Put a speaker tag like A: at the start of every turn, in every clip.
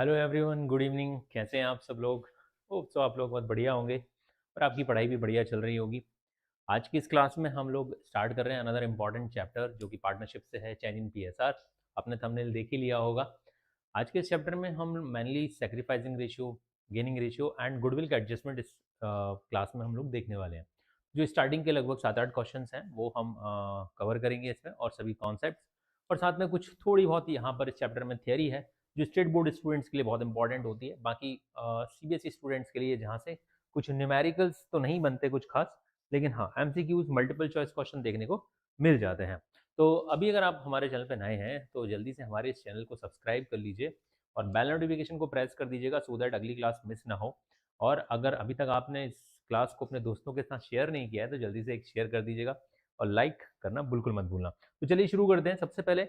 A: Hello everyone, good evening. कैसे हैं आप सब लोग? होप सो आप लोग बहुत बढ़िया होंगे और आपकी पढ़ाई भी बढ़िया चल रही होगी। आज की इस क्लास में हम लोग स्टार्ट कर रहे हैं अनदर इम्पॉर्टेंट चैप्टर जो कि पार्टनरशिप से है, चेंज इन पीएसआर। आपने थंबनेल देख ही लिया होगा। आज के इस चैप्टर में हम mainly sacrificing ratio, gaining ratio and goodwill का एडजस्टमेंट इस क्लास में हम लोग देखने वाले हैं। जो स्टार्टिंग के लगभग 7-8 क्वेश्चन हैं वो हम कवर करेंगे इसमें, और सभी कॉन्सेप्ट, और साथ में कुछ थोड़ी बहुत यहाँ पर इस चैप्टर में थियरी है जो स्टेट बोर्ड स्टूडेंट्स के लिए बहुत इंपॉर्टेंट होती है। बाकी सीबीएसई स्टूडेंट्स के लिए जहाँ से कुछ न्यूमेरिकल्स तो नहीं बनते कुछ खास, लेकिन हाँ एमसीक्यूज, मल्टीपल चॉइस क्वेश्चन देखने को मिल जाते हैं। तो अभी अगर आप हमारे चैनल पर नए हैं तो जल्दी से हमारे इस चैनल को सब्सक्राइब कर लीजिए और बेल नोटिफिकेशन को प्रेस कर दीजिएगा सो दैट अगली क्लास मिस ना हो। और अगर अभी तक आपने इस क्लास को अपने दोस्तों के साथ शेयर नहीं किया है तो जल्दी से एक शेयर कर दीजिएगा और लाइक करना बिल्कुल मत भूलना। तो चलिए शुरू करते हैं। सबसे पहले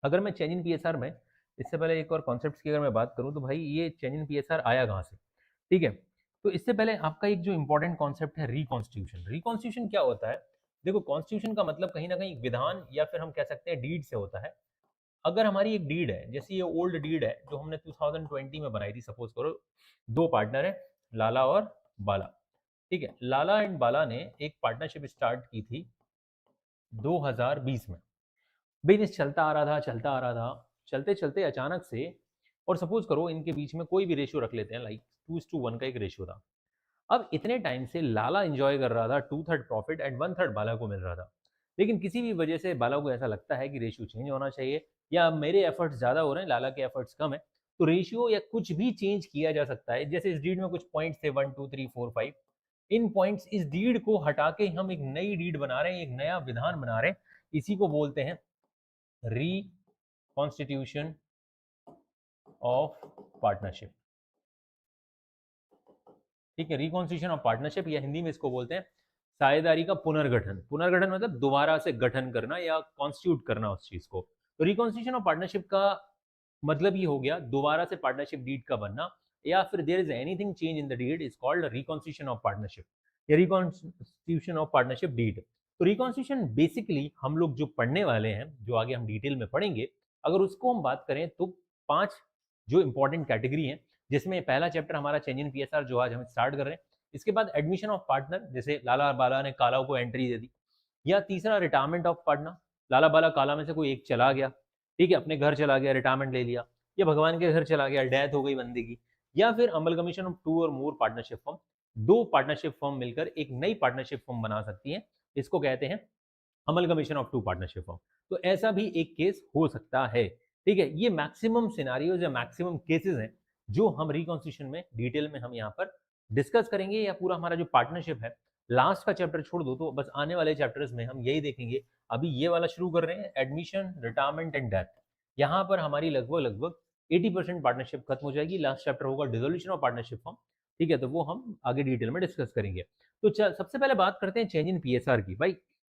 A: अगर मैं चेंज इन पीएसआर में, इससे पहले एक और कॉन्सेप्ट की अगर मैं बात करूं तो भाई ये चेंज इन पीएसआर आया कहाँ से, ठीक है। तो इससे पहले आपका एक जो इंपॉर्टेंट कॉन्सेप्ट है रिकॉन्स्टिट्यूशन। रिकॉन्स्टिट्यूशन क्या होता है? देखो, कॉन्स्टिट्यूशन का मतलब कहीं ना कहीं विधान या फिर हम कह सकते हैं डीड से होता है। अगर हमारी एक डीड है, जैसे ये ओल्ड डीड है जो हमने 2020 में बनाई थी, सपोज करो दो पार्टनर है, लाला और बाला, ठीक है। लाला एंड बाला ने एक पार्टनरशिप स्टार्ट की थी 2020 में। बिजनेस चलता आ रहा था, चलता आ रहा था, चलते चलते अचानक से, और सपोज करो इनके बीच में कोई भी रेशियो रख लेते हैं, लाइक 2:1 का एक रेशियो था। अब इतने टाइम से लाला एंजॉय कर रहा था 2/3 प्रॉफिट एंड 1/3 बाला को मिल रहा था। लेकिन किसी भी वजह से बाला को ऐसा लगता है कि रेशियो चेंज होना चाहिए, या मेरे एफर्ट्स ज़्यादा हो रहे हैं, लाला के एफर्ट्स कम है, तो रेशियो या कुछ भी चेंज किया जा सकता है। जैसे इस डीड में कुछ पॉइंट्स थे 1 2 3 4 5, इन पॉइंट्स, इस डीड को हटा के हम एक नई डीड बना रहे हैं, एक नया विधान बना रहे हैं। इसी को बोलते हैं रिकॉन्स्टिट्यूशन ऑफ पार्टनरशिप, ठीक है। रिकॉन्स्टिट्यूशन ऑफ पार्टनरशिप, या हिंदी में इसको बोलते हैं साझेदारी का पुनर्गठन। पुनर्गठन मतलब दोबारा से गठन करना या कॉन्स्टिट्यूट करना उस चीज को। तो रिकॉन्स्टिट्यूशन ऑफ पार्टनरशिप का मतलब ये हो गया दोबारा से पार्टनरशिप डीड का बनना, या फिर there is anything change in the deed is called reconstitution of partnership या रिकॉन्स्टिट्यूशन ऑफ पार्टनरशिप डीड। तो रिकॉन्स्टिट्यूशन बेसिकली हम लोग जो पढ़ने वाले हैं, जो आगे हम डिटेल में पढ़ेंगे, अगर उसको हम बात करें तो 5 जो इंपॉर्टेंट कैटेगरी है, जिसमें पहला चैप्टर हमारा चेंज इन पीएसआर जो आज हम स्टार्ट कर रहे हैं। इसके बाद एडमिशन ऑफ पार्टनर, जैसे लाला बाला ने काला को एंट्री दे दी, या तीसरा रिटायरमेंट ऑफ पार्टनर, लाला बाला काला में से कोई एक चला गया, ठीक है, अपने घर चला गया, रिटायरमेंट ले लिया, या भगवान के घर चला गया, डेथ हो गई बंदे की, या फिर अमल कमीशन ऑफ 2 और मोर पार्टनरशिप फॉर्म, दो पार्टनरशिप फॉर्म मिलकर एक नई पार्टनरशिप फॉर्म बना सकती है। इसको कहते हैं अमल कमीशन ऑफ 2 पार्टनरशिप फॉर्म। तो ऐसा भी एक केस हो सकता है, ठीक है। ये मैक्सिमम सिनारियोज या मैक्सिमम केसेस हैं जो हम रिकॉन्स्टिट्यूशन में डिटेल में हम यहाँ पर डिस्कस करेंगे, या पूरा हमारा जो पार्टनरशिप है, लास्ट का चैप्टर छोड़ दो तो बस आने वाले चैप्टर्स में हम यही देखेंगे। अभी ये वाला शुरू कर रहे हैं, एडमिशन, रिटायरमेंट एंड डेथ। यहाँ पर हमारी लगभग लगभग 80% पार्टनरशिप खत्म हो जाएगी। लास्ट चैप्टर होगा डिसोल्यूशन ऑफ पार्टनरशिप फॉर्म, ठीक है, तो वो हम आगे डिटेल में डिस्कस करेंगे। तो सबसे पहले बात करते हैं चेंज इन पीएसआर की। भाई,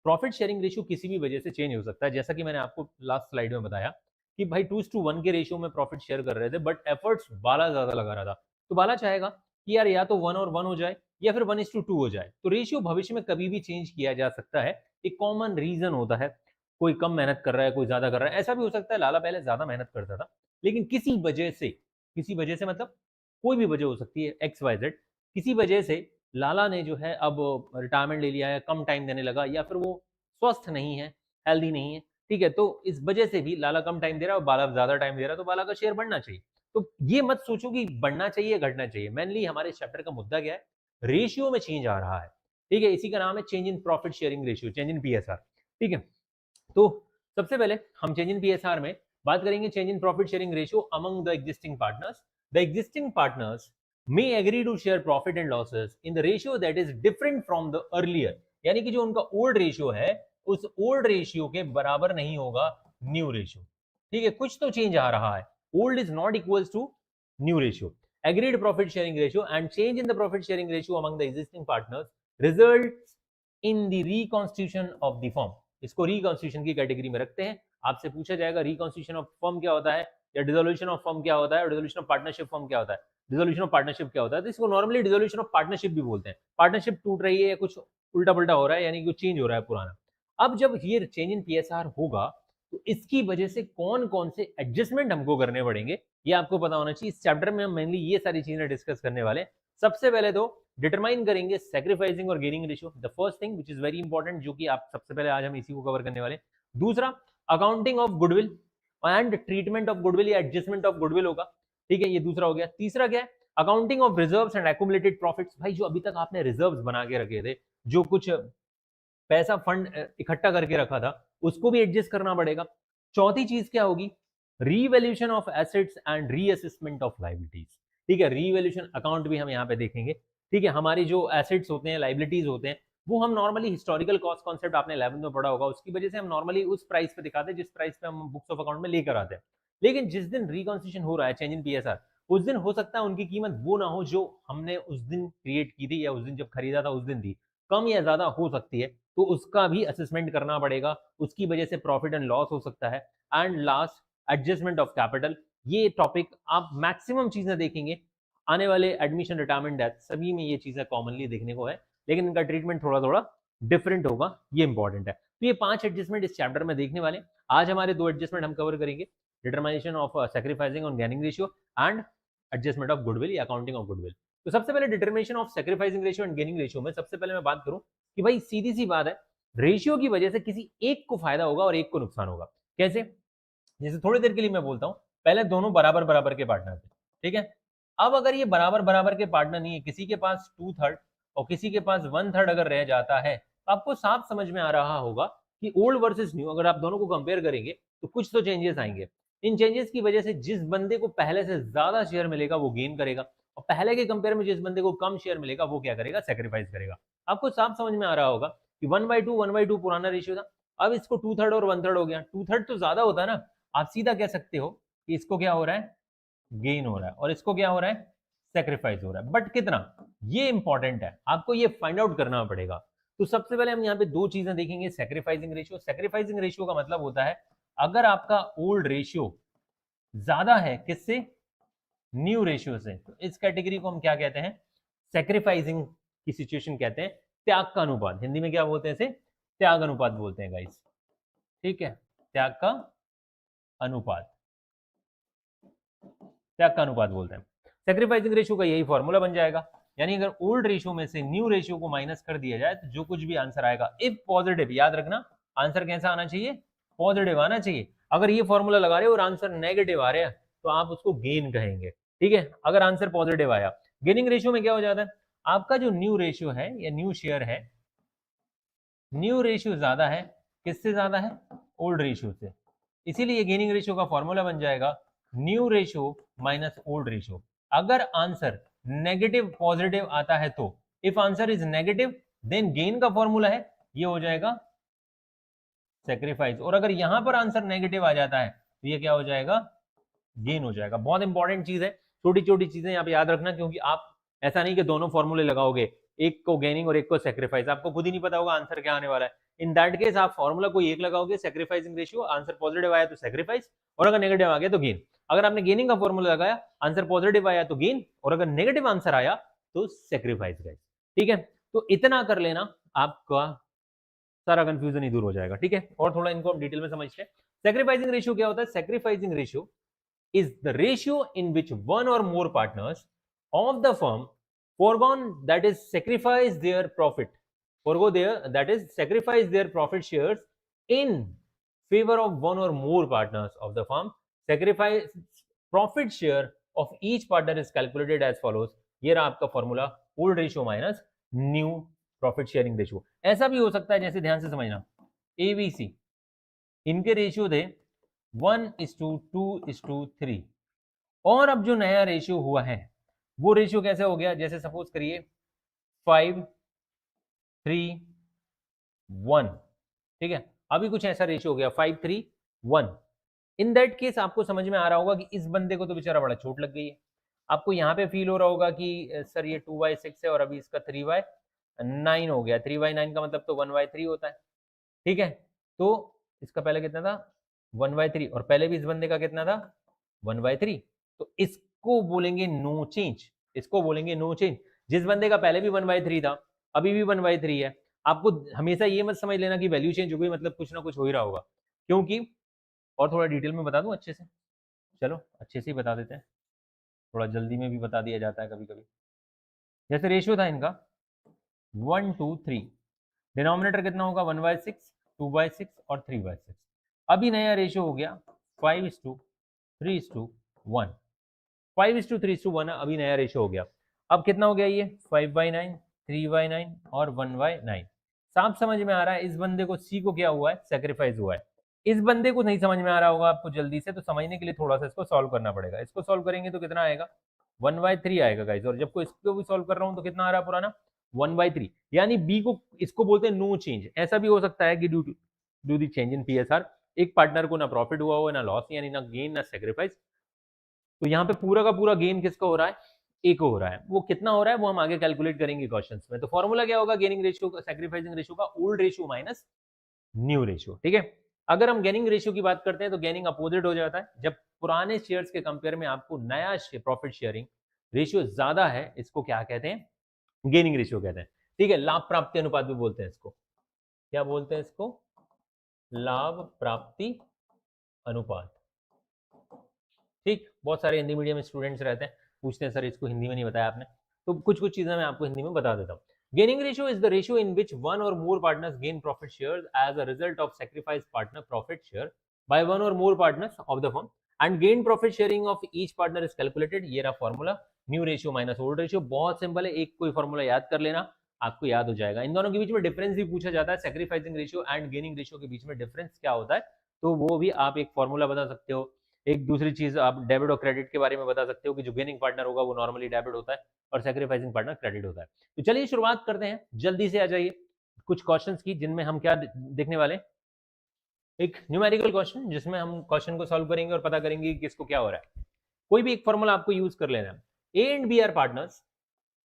A: प्रॉफिट शेयरिंग रेशियो किसी भी वजह से चेंज हो सकता है, जैसा कि मैंने आपको लास्ट स्लाइड में बताया कि भाई 2:1 के रेशियो में प्रॉफिट शेयर कर रहे थे, बट एफर्ट्स बाला ज्यादा लगा रहा था। तो बाला चाहेगा कि यार या तो 1 और 1 हो जाए, या फिर 1:2 हो जाए। तो रेशियो भविष्य में कभी भी चेंज किया जा सकता है। एक कॉमन रीजन होता है, कोई कम मेहनत कर रहा है, कोई ज्यादा कर रहा है। ऐसा भी हो सकता है लाला पहले ज्यादा मेहनत करता था, लेकिन किसी वजह से मतलब कोई भी वजह हो सकती है, XYZ, किसी वजह से लाला ने जो है अब रिटायरमेंट ले लिया है, कम टाइम देने लगा, या फिर वो स्वस्थ नहीं है, हेल्दी नहीं है, ठीक है। तो इस वजह से भी लाला कम टाइम दे रहा है और बाला ज्यादा टाइम दे रहा है, तो बाला का शेयर बढ़ना चाहिए। तो ये मत सोचो कि बढ़ना चाहिए घटना चाहिए। मेनली हमारे चैप्टर का मुद्दा क्या है? रेशियो में चेंज आ रहा है, ठीक है। इसी का नाम है change in profit sharing ratio, change in PSR, ठीक है। तो सबसे पहले हम चेंज इन पीएसआर में बात करेंगे change in profit sharing ratio among the existing partners. The existing partners may agree to share profit and losses in the ratio that is different from the earlier। यानी कि जो उनका old ratio है उस old ratio के बराबर नहीं होगा न्यू रेशियो, ठीक है। कुछ तो चेंज आ रहा है, old is not equals to new ratio. Agreed profit sharing ratio and change in the profit sharing ratio among the existing partners results in the reconstitution of the firm. इसको reconstitution की category में रखते हैं। आपसे पूछा जाएगा reconstitution of firm क्या होता है, या डिसोल्यूशन ऑफ फर्म क्या होता है, और डिसोल्यूशन ऑफ पार्टनरशिप फर्म क्या होता है। डिसोल्यूशन ऑफ पार्टनरशिप क्या होता है, तो इसको नॉर्मली डिसोल्यूशन ऑफ पार्टनरशिप भी बोलते हैं। पार्टनरशिप टूट रही है या कुछ उल्टा पुल्टा हो रहा है, यानी कुछ चेंज हो रहा है पुराना। अब जब ये चेंज इन पीएसआर होगा तो इसकी वजह से कौन कौन से एडजस्टमेंट हमको करने पड़ेंगे ये आपको पता होना चाहिए। इस चैप्टर में हम मेनली ये सारी चीजें डिस्कस करने वाले। सबसे पहले तो डिटरमाइन करेंगे सैक्रिफाइसिंग और gaining ratio, the first thing which is very important, जो कि आप सबसे पहले आज हम इसी को कवर करने वाले। दूसरा accounting of goodwill and treatment of goodwill या एडजस्टमेंट ऑफ गुडविल होगा, ठीक है, ये दूसरा हो गया। तीसरा क्या है, accounting of reserves and accumulated profits, भाई जो अभी तक आपने रिजर्व्स बना के रखे थे, जो कुछ पैसा फंड इकट्ठा करके रखा था, उसको भी एडजस्ट करना पड़ेगा। चौथी चीज क्या होगी, revaluation of assets and reassessment of liabilities, ठीक है, रीवैल्यूएशन अकाउंट भी हम यहाँ पे देखेंगे, ठीक है। हमारी जो एसेट्स होते हैं, लायबिलिटीज होते हैं, वो हम नॉर्मली हिस्टोरिकल कॉस्ट कॉन्सेप्ट आपने 11th में पढ़ा होगा, उसकी वजह से हम नॉर्मली उस प्राइस पे दिखाते हैं जिस प्राइस पे हम बुक्स ऑफ अकाउंट में लेकर आते हैं। लेकिन जिस दिन रिकॉन्स्टिट्यूशन हो रहा है, चेंज इन पीएसआर, उस दिन हो सकता है उनकी कीमत वो ना हो जो हमने उस दिन क्रिएट की थी या उस दिन जब खरीदा था उस दिन थी, कम या ज्यादा हो सकती है, तो उसका भी असेसमेंट करना पड़ेगा, उसकी वजह से प्रॉफिट एंड लॉस हो सकता है। And last adjustment of capital, ये टॉपिक आप मैक्सिमम चीजें देखेंगे आने वाले एडमिशन, रिटायरमेंट, डेथ, सभी में ये चीजें कॉमनली देखने को है, लेकिन इनका ट्रीटमेंट थोड़ा थोड़ा डिफरेंट होगा, ये इंपॉर्टेंट है। तो ये 5 एडजस्टमेंट इस चैप्टर में देखने वाले। आज हमारे 2 एडजस्टमेंट हम कवर करेंगे, determination of sacrificing on gaining ratio and adjustment of goodwill या अकाउंटिंग ऑफ गुडविल। तो सबसे पहले determination of sacrificing ratio and gaining ratio में सबसे पहले मैं बात करूं कि भाई सीधी सी बात है, रेशियो की वजह से किसी एक को फायदा होगा और एक को नुकसान होगा। कैसे? जैसे थोड़ी देर के लिए मैं बोलता हूं, पहले दोनों बराबर बराबर के पार्टनर थे, ठीक है। अब अगर ये बराबर बराबर के पार्टनर नहीं है, किसी के पास 2/3 और किसी के पास 1/3 अगर रह जाता है, तो आपको साफ समझ में आ रहा होगा कि ओल्ड वर्सेस न्यू अगर आप दोनों को कंपेयर करेंगे तो कुछ तो चेंजेस आएंगे। इन चेंजेस की वजह से जिस बंदे को पहले से ज्यादा शेयर मिलेगा वो गेन करेगा, और पहले के कंपेयर में जिस बंदे को कम शेयर मिलेगा वो क्या करेगा, सेक्रीफाइस करेगा। आपको साफ समझ में आ रहा होगा कि 1/2 पुराना रेशियो था, अब इसको 2/3 और 1/3 हो गया। 2/3 तो ज्यादा होता है ना, आप सीधा कह सकते हो कि इसको क्या हो रहा है, गेन हो रहा है, और इसको क्या हो रहा है, सेक्रीफाइस हो रहा है। बट कितना, ये इंपॉर्टेंट है, आपको ये फाइंड आउट करना पड़ेगा। तो सबसे पहले हम यहाँ पे 2 चीजें देखेंगे, सेक्रीफाइसिंग रेशियो। सेक्रीफाइसिंग रेशियो का मतलब होता है अगर आपका ओल्ड रेशियो ज्यादा है किससे, न्यू रेशियो से, तो इस कैटेगरी को हम क्या कहते हैं, सेक्रीफाइसिंग की सिचुएशन कहते हैं, त्याग का अनुपात। हिंदी में क्या बोलते हैं इसे, त्याग अनुपात बोलते हैं गाइस, ठीक है, त्याग का अनुपात, त्याग का अनुपात बोलते हैं। सेक्रीफाइसिंग रेशियो का यही फॉर्मूला बन जाएगा, यानी अगर ओल्ड रेशियो में से न्यू रेशियो को माइनस कर दिया जाए तो जो कुछ भी आंसर आएगा, इफ पॉजिटिव, याद रखना आंसर कैसा आना चाहिए, पॉजिटिव आना चाहिए। अगर ये फॉर्मूला लगा रहे हो और आंसर नेगेटिव आ रहा है तो आप उसको गेन कहेंगे, ठीक है। अगर आंसर पॉजिटिव आया, गेनिंग रेशियो में क्या हो जाता है, आपका जो न्यू रेशियो है या न्यू शेयर है, न्यू रेशियो ज्यादा है, किससे ज्यादा है, ओल्ड रेशियो से, इसीलिए गेनिंग रेशियो का फॉर्मूला बन जाएगा new ratio minus old ratio. अगर आंसर नेगेटिव पॉजिटिव आता है तो, if answer is negative then gain का फॉर्मूला है, ये हो जाएगा सेक्रीफाइस, और अगर यहां पर आंसर नेगेटिव आ जाता है तो ये क्या हो जाएगा, गेन हो जाएगा। बहुत इंपॉर्टेंट चीज है, छोटी छोटी चीजें यहाँ पे याद रखना, क्योंकि आप ऐसा नहीं कि दोनों फॉर्मूले लगाओगे, एक को गेनिंग और एक को सेक्रीफाइस, आपको खुद ही नहीं पता होगा आंसर क्या आने वाला है। इन दैट केस आप फॉर्मूला कोई एक लगाओगे, सेक्रीफाइसिंग रेशियो, आंसर पॉजिटिव आया तो सेक्रीफाइस, और अगर नेगेटिव आ गया तो गेन। अगर आपने गेनिंग का फॉर्मूला लगाया, आंसर पॉजिटिव आया तो गेन, और अगर नेगेटिव आंसर आया तो सेक्रीफाइस गाइस, ठीक है। तो इतना कर लेना, आपका सारा कंफ्यूजन ही दूर हो जाएगा, ठीक है। और थोड़ा इनको हम डिटेल में समझते हैं। सेक्रीफाइसिंग रेशियो क्या होता है, sacrificing ratio is the ratio in which one or more partners of the firm foregone, that is sacrifice their profit, forego their, that is sacrifice their profit shares in favor of one or more partners of the firm. Sacrifice profit share of each partner is calculated as follows. ये रहा आपका formula, old ratio minus new profit sharing ratio. ऐसा भी हो सकता है, जैसे ध्यान से समझना, एबीसी इनके रेशियो थे 1:2:3, और अब जो नया रेशियो हुआ है वो रेशियो कैसे हो गया, जैसे सपोज करिए 5:3:1, ठीक है। अभी कुछ ऐसा रेशियो हो गया 5:3:1। इन दैट केस आपको समझ में आ रहा होगा कि इस बंदे को तो बेचारा बड़ा चोट लग गई है। आपको यहाँ पे फील हो रहा होगा कि सर ये 2/6 है और अभी इसका 3/9 हो गया। 3/9 का मतलब तो 1/3 होता है, ठीक है। तो इसका पहले कितना था, 1/3, और पहले भी इस बंदे का कितना था, 1/3। तो इसको बोलेंगे नो चेंज, इसको बोलेंगे नो चेंज। जिस बंदे का पहले भी 1/3 था, अभी भी 1/3 है, आपको हमेशा ये मत समझ लेना कि वैल्यू चेंज हो गई मतलब कुछ ना कुछ हो ही रहा होगा, क्योंकि और थोड़ा डिटेल में बता दूं अच्छे से? चलो अच्छे से ही बता देते हैं, थोड़ा जल्दी में भी बता दिया जाता है कभी कभी। जैसे रेशियो था इनका 1:3, डिनोमिनेटर कितना होगा 1/6, 2/6 और 3/6। अभी नया रेशियो हो गया 5:3:1, 5:3:1 अभी नया रेशियो हो गया। अब कितना हो गया ये 5/9, 3/9 और 1/9। साफ समझ में आ रहा है इस बंदे को, सी को क्या हुआ है, सेक्रीफाइस हुआ है। इस बंदे को नहीं समझ में आ रहा होगा आपको जल्दी से, तो समझने के लिए थोड़ा सा इसको सॉल्व करना पड़ेगा। इसको सॉल्व करेंगे तो कितना आएगा 1/3 आएगा गाइस, और जब को इसको भी सॉल्व कर रहा हूं तो कितना आ रहा है पुराना 1/3, यानी बी को, इसको बोलते हैं नो चेंज। ऐसा भी हो सकता है कि due the change in PSR एक पार्टनर को ना प्रॉफिट हुआ हो ना लॉस, यानी ना गेन ना सेक्रीफाइस। तो यहाँ पे पूरा का पूरा गेन किसका हो रहा है, ए को हो रहा है। वो कितना हो रहा है वो हम आगे कैलकुलेट करेंगे क्वेश्चंस में। तो फॉर्मूला क्या होगा गेनिंग रेशियो का, सैक्रिफाइसिंग रेशियो का, old ratio minus new ratio. ठीक है, अगर हम गेनिंग रेशियो की बात करते हैं तो गेनिंग अपोजिट हो जाता है। जब पुराने शेयर्स के कंपेयर में आपको नया प्रॉफिट शेयरिंग रेशियो ज्यादा है, इसको क्या कहते हैं, गेनिंग रेशियो कहते हैं। ठीक है, लाभ प्राप्ति अनुपात भी बोलते हैं इसको। क्या बोलते हैं इसको, लाभ प्राप्ति अनुपात। ठीक, बहुत सारे हिंदी मीडियम स्टूडेंट्स रहते हैं, पूछते हैं सर इसको हिंदी में नहीं बताया आपने, तो कुछ कुछ चीजें मैं आपको हिंदी में बता देता हूँ। Gaining ratio is the ratio in which one और more partners gain profit shares as a result of sacrifice partner profit share by one और more partners of the firm and gain profit sharing of each partner is calculated. ये रहा formula, new ratio minus old ratio. बहुत simple है, एक कोई formula याद कर लेना, आपको याद हो जाएगा। इन दोनों के बीच में डिफरेंस भी पूछा जाता है, sacrificing ratio and gaining ratio के बीच में डिफरेंस क्या होता है, तो वो भी आप एक फॉर्मूला बता सकते हो। एक दूसरी चीज आप डेबिट और क्रेडिट के बारे में बता सकते हो कि जो गेनिंग पार्टनर होगा वो नॉर्मली डेबिट होता है और सैक्रिफाइसिंग पार्टनर क्रेडिट होता है। तो चलिए शुरुआत करते हैं, जल्दी से आ जाइए कुछ क्वेश्चंस की, जिनमें हम क्या देखने वाले, एक न्यूमेरिकल क्वेश्चन जिसमें हम क्वेश्चन को सॉल्व करेंगे और पता करेंगे कि किसको क्या हो रहा है। कोई भी एक फॉर्मूला आपको यूज कर लेना है। A and B are partners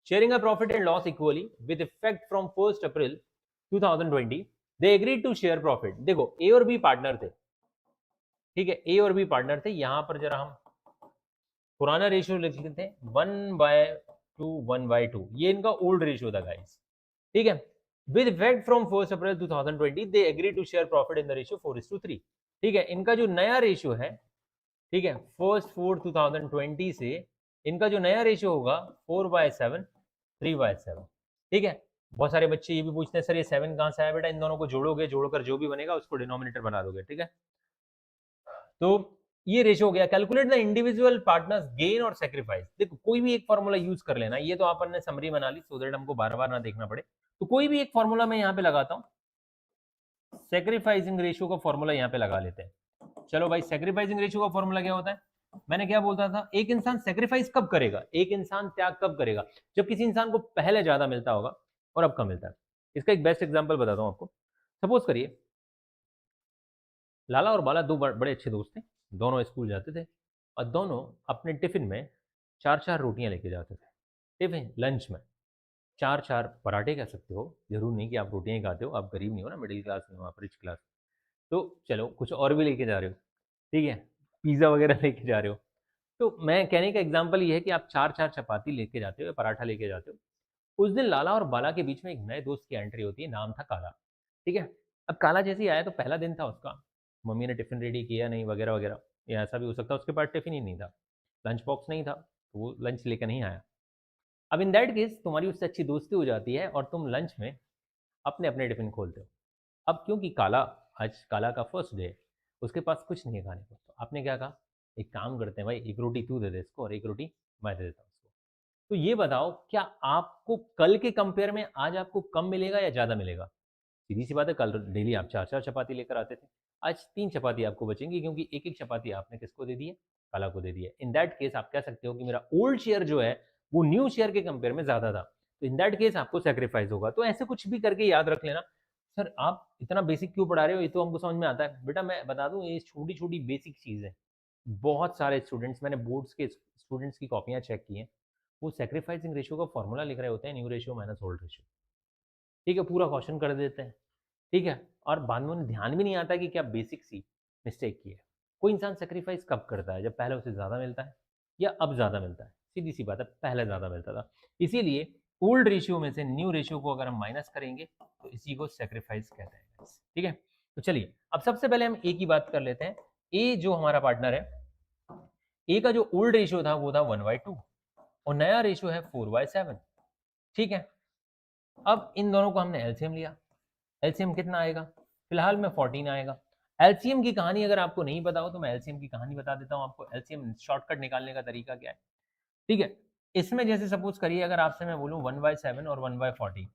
A: sharing a profit and loss equally with effect from 1st April 2020 they agreed to share profit। देखो ए और बी पार्टनर थे, ठीक है, ए और बी पार्टनर थे। यहां पर जरा हम पुराना रेशियो लिख लेते हैं 1/2 1/2, ये इनका ओल्ड रेशियो था गाइस। ठीक है, with effect from 1st April 2020 they agree to share profit in the ratio 4:3। ठीक है, इनका जो नया रेशियो है, ठीक है, 1st 4 2020 से इनका जो नया रेशियो होगा 4/7 3/7। ठीक है, बहुत सारे बच्चे ये भी पूछते हैं सर ये 7 कहां से आया बेटा, इन दोनों को जोड़ोगे, जोड़कर जो भी बनेगा उसको डिनोमिनेटर बना दोगे। ठीक है, तो ये रेशियो हो गया। Calculate the individual partners gain और सेक्रीफाइस। देखो कोई भी एक फॉर्मूला यूज कर लेना, ये तो अपन ने समरी बना ली सो दैट हमको बार बार ना देखना पड़े। तो कोई भी एक फॉर्मूला मैं यहाँ पे लगाता हूँ, सेक्रीफाइसिंग रेशियो का फॉर्मूला यहाँ पे लगा लेते हैं। चलो भाई, सेक्रीफाइसिंग रेशियो का फॉर्मूला क्या होता है, मैंने क्या बोलता था, एक इंसान सेक्रीफाइस कब करेगा, एक इंसान त्याग कब करेगा, जब किसी इंसान को पहले ज्यादा मिलता होगा और अब कम मिलता है। इसका एक बेस्ट एग्जांपल बताता हूँ आपको। सपोज करिए लाला और बाला दो बड़े अच्छे दोस्त थे, दोनों स्कूल जाते थे और दोनों अपने टिफिन में 4-4 रोटियां लेके जाते थे। टिफिन लंच में 4-4 पराठे कह सकते हो, जरूर नहीं कि आप रोटियां ही खाते हो, आप गरीब नहीं हो ना, मिडिल क्लास नहीं हो आप, रिच क्लास। तो चलो कुछ और भी लेके जा रहे हो, ठीक है, पिज्ज़ा वगैरह लेके जा रहे हो। तो मैं कहने का एग्जाम्पल ये है कि आप 4-4 चपाती लेके जाते हो या पराठा लेके जाते हो। उस दिन लाला और बाला के बीच में एक नए दोस्त की एंट्री होती है, नाम था काला। ठीक है, अब काला जैसे ही आया तो पहला दिन था उसका, मम्मी ने टिफिन रेडी किया नहीं वगैरह वगैरह, या ऐसा भी हो सकता है उसके पास टिफिन ही नहीं था, लंच बॉक्स नहीं था, तो वो लंच लेकर नहीं आया। अब इन दैट केस तुम्हारी उससे अच्छी दोस्ती हो जाती है और तुम लंच में अपने अपने टिफिन खोलते हो। अब क्योंकि काला, आज काला का फर्स्ट डे, उसके पास कुछ नहीं है खाने को, तो आपने क्या कहा, एक काम करते हैं भाई, एक रोटी तू दे दे इसको और एक रोटी मैं दे देता हूँ उसको। तो ये बताओ क्या आपको कल के कंपेयर में आज आपको कम मिलेगा या ज्यादा मिलेगा? सीधी सी बात है, कल डेली आप 4-4 चपाती लेकर आते थे, आज 3 चपाती आपको बचेंगी, क्योंकि एक एक चपाती आपने किसको दे दी है, काला को दे दी है। इन दैट केस आप कह सकते हो कि मेरा ओल्ड शेयर जो है वो न्यू शेयर के कंपेयर में ज्यादा था, तो इन दैट केस आपको सेक्रीफाइस होगा। तो ऐसे कुछ भी करके याद रख लेना। सर आप इतना बेसिक क्यों पढ़ा रहे हो, ये तो हमको समझ में आता है। बेटा मैं बता दूं, ये छोटी छोटी बेसिक चीज है। बहुत सारे स्टूडेंट्स, मैंने बोर्ड्स के स्टूडेंट्स की कॉपियां चेक की हैं, वो सेक्रीफाइसिंग रेशियो का फॉर्मूला लिख रहे होते हैं, new ratio minus old ratio. ठीक है, पूरा क्वेश्चन कर देते हैं। ठीक है, और बाद में उन्हें ध्यान भी नहीं आता कि क्या बेसिक सी मिस्टेक की है। कोई इंसान सेक्रीफाइस कब करता है, जब पहले उसे ज्यादा मिलता है या अब ज्यादा मिलता है। सीधी सी बात है, पहले ज्यादा मिलता था, इसीलिए ओल्ड रेशियो में से न्यू रेशियो को अगर हम माइनस करेंगे तो इसी को सेक्रीफाइस कहते हैं। ठीक है, तो चलिए अब सबसे पहले हम ए की बात कर लेते हैं। ए जो हमारा पार्टनर है, ए का जो ओल्ड रेशियो था वो था 1/2 और नया रेशियो है 4/7। ठीक है, अब इन दोनों को हमने एलसीएम लिया। एलसीएम कितना आएगा? फिलहाल में 14 आएगा। एलसीएम की कहानी अगर आपको नहीं पता हो तो मैं एलसीएम की कहानी बता देता हूं आपको। एलसीएम शॉर्टकट निकालने का तरीका क्या है? ठीक है, इसमें जैसे सपोज करिए अगर आपसे मैं बोलूं 1/7 और 1/14,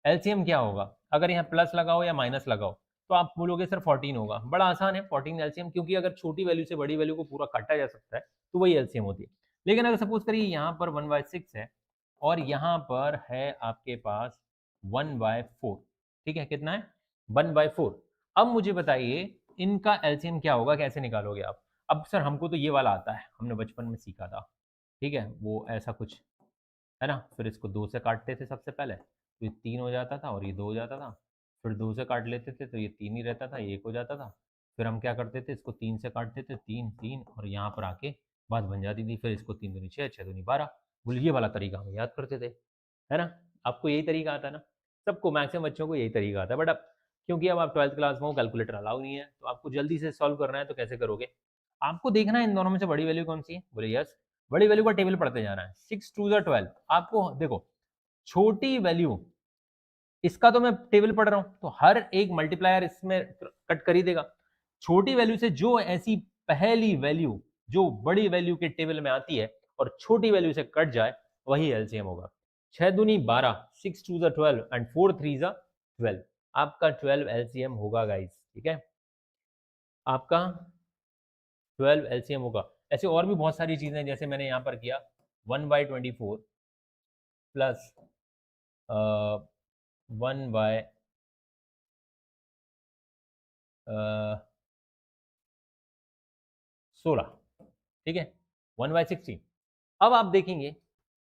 A: एलसीएम क्या होगा? अगर यहाँ प्लस लगाओ या माइनस लगाओ तो आप बोलोगे सर 14 होगा। बड़ा आसान है 14 एलसीएम, क्योंकि अगर छोटी वैल्यू से बड़ी वैल्यू को पूरा काटा जा सकता है तो वही एलसीएम होती है। लेकिन अगर सपोज करिए यहाँ पर 1/6 है और यहाँ पर है आपके पास 1/4, ठीक है, कितना है? 1/4। अब मुझे बताइए इनका एलसीएम क्या होगा, कैसे निकालोगे आप? अब सर हमको तो ये वाला आता है, हमने बचपन में सीखा था, ठीक है, वो ऐसा कुछ है ना। फिर इसको 2 से काटते थे सबसे पहले तो ये 3 हो जाता था और ये 2 हो जाता था। फिर 2 से काट लेते थे तो ये 3 ही रहता था, ये 1 हो जाता था। फिर हम क्या करते थे, इसको 3 से काटते थे, 3 3 और यहाँ पर आके बात बन जाती थी। फिर इसको 3 दूनी 6, 6 दूनी 12, बोले ये वाला तरीका हम याद करते थे, है ना। आपको यही तरीका आता है ना, सबको, मैक्सिमम बच्चों को यही तरीका आता है। बट अब क्योंकि अब आप 12th क्लास में हो, कैलकुलेटर अलाउ नहीं है, तो आपको जल्दी से सॉल्व करना है तो कैसे करोगे? आपको देखना है इन दोनों में से बड़ी वैल्यू कौन सी है। बोले यस, बड़ी वैल्यू का टेबल पढ़ते जाना है। 6 2 12। आपको देखो छोटी वैल्यू, इसका तो मैं टेबल पढ़ रहा हूं तो हर एक मल्टीप्लायर इसमें कट कर ही देगा। छोटी वैल्यू से जो ऐसी पहली वैल्यू जो बड़ी वैल्यू के टेबल में आती है और छोटी वैल्यू से कट जाए वही एलसीएम होगा। 6 दूनी 12, 6 2 12 एंड 4 3 12। आपका 12 एलसीएम होगा गाइस, ठीक है, आपका 12 एलसीएम होगा। ऐसे और भी बहुत सारी चीजें जैसे मैंने यहां पर किया 1/24 प्लस 1/16, ठीक है, 1/16। अब आप देखेंगे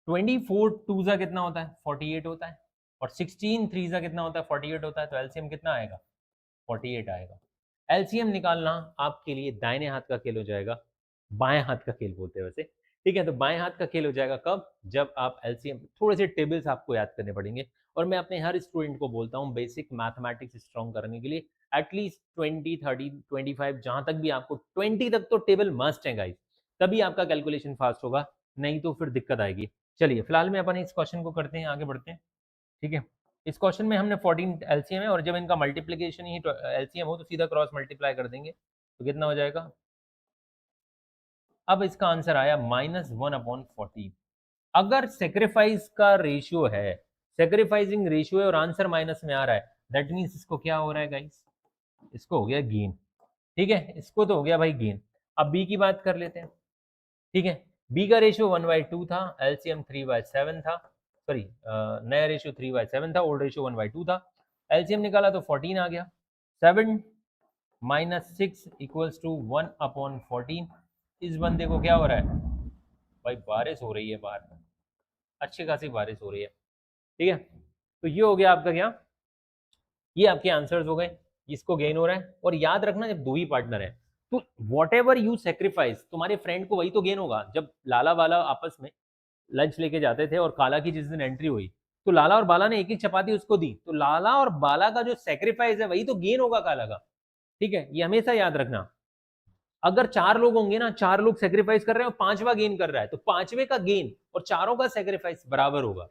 A: 24 टू ज़ा कितना होता है? 48 होता है और 16 थ्री ज़ा कितना होता है? 48 होता है। तो एलसीएम कितना आएगा? 48 आएगा। एलसीएम निकालना आपके लिए दाहिने हाथ का खेल हो जाएगा, बाएं हाथ का खेल बोलते हैं वैसे, ठीक है। तो बाएं हाथ का खेल हो जाएगा कब? जब आप एलसीएम, थोड़े से टेबल्स आपको याद करने पड़ेंगे। और मैं अपने हर स्टूडेंट को बोलता हूँ बेसिक मैथमेटिक्स स्ट्रॉन्ग करने के लिए एटलीस्ट 20 30 25, जहां तक भी आपको 20 तक तो टेबल मस्ट है गाइस, तभी आपका कैलकुलेशन फास्ट होगा, नहीं तो फिर दिक्कत आएगी। चलिए फिलहाल में अपन इस क्वेश्चन को करते हैं, आगे बढ़ते हैं, ठीक है। इस क्वेश्चन में हमने 14 एलसीएम है और जब इनका मल्टीप्लीकेशन ही एलसीएम हो तो सीधा क्रॉस मल्टीप्लाई कर देंगे तो कितना हो जाएगा? अब इसका आंसर आया -1/14। अगर सेक्रीफाइस का रेशियो है, सेक्रीफाइसिंग रेशियो है और आंसर माइनस में आ रहा है, दैट मीन्स इसको क्या हो रहा है गाइस? इसको हो गया गेन, ठीक है, इसको तो हो गया भाई गेन। अब बी की बात कर लेते हैं, ठीक है। बी का रेशियो 1/2 था, एलसीएम 3/7 था, सॉरी नया रेशियो 3/7 था, ओल्ड रेशियो 1/2 था। एलसीएम निकाला तो 14 आ गया। 7 - 6 इक्वल्स टू 1/14। इस बंदे को क्या हो रहा है? भाई बारिश हो रही है बाहर, अच्छी खासी बारिश हो रही है, ठीक है। तो ये हो गया आपका क्या, ये आपके आंसर्स हो गए, इसको गेन हो रहा है। और याद रखना जब दो ही पार्टनर है तो वॉट एवर यू सेक्रीफाइस, तुम्हारे फ्रेंड को वही तो गेन होगा। जब लाला वाला आपस में लंच लेके जाते थे और काला की जिस दिन एंट्री हुई तो लाला और बाला ने एक एक चपाती उसको दी, तो लाला और बाला का जो सेक्रीफाइस है वही तो गेन होगा काला का, ठीक है, ये हमेशा याद रखना। अगर 4 लोग होंगे ना, 4 लोग सेक्रीफाइस कर रहे हैं और पांचवा गेन कर रहा है तो पांचवे का गेन और चारों का सेक्रीफाइस बराबर होगा,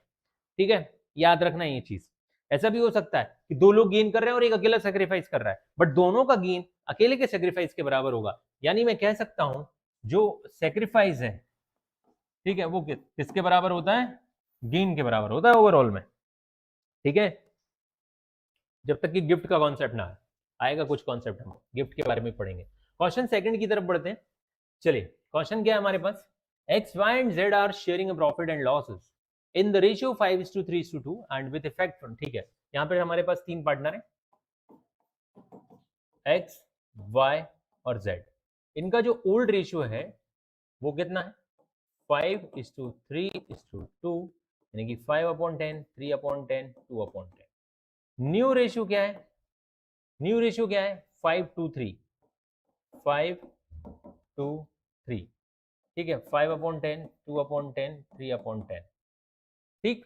A: ठीक है, याद रखना ये चीज। ऐसा भी हो सकता है कि 2 लोग गेन कर रहे हैं और एक अकेला सेक्रीफाइस कर रहा है, बट दोनों का गेन अकेले के सेक्रीफाइस के बराबर होगा। यानी मैं कह सकता हूं जो सेक्रीफाइस है, ठीक है, वो किसके बराबर होता है? गेन के बराबर होता है ओवरऑल में, ठीक है। जब तक कि गिफ्ट का कॉन्सेप्ट ना आएगा, कुछ कॉन्सेप्ट हम गिफ्ट के बारे में पढ़ेंगे। क्वेश्चन सेकंड की तरफ बढ़ते हैं। चलिए क्वेश्चन क्या है हमारे पास? X Y and Z are sharing profit and losses in the ratio 5:3:2 and with effect from, ठीक है, यहाँ पे हमारे पास 3 पार्टनर है, एक्स वाई और जेड। इनका जो ओल्ड रेशियो है वो कितना है? 5:3:2, यानी कि 5/10, 3/10, 2/10। न्यू रेशियो क्या है? न्यू रेशियो क्या है? 5:3, 5:3, ठीक है, 5/10, 2/10, 3/10, ठीक।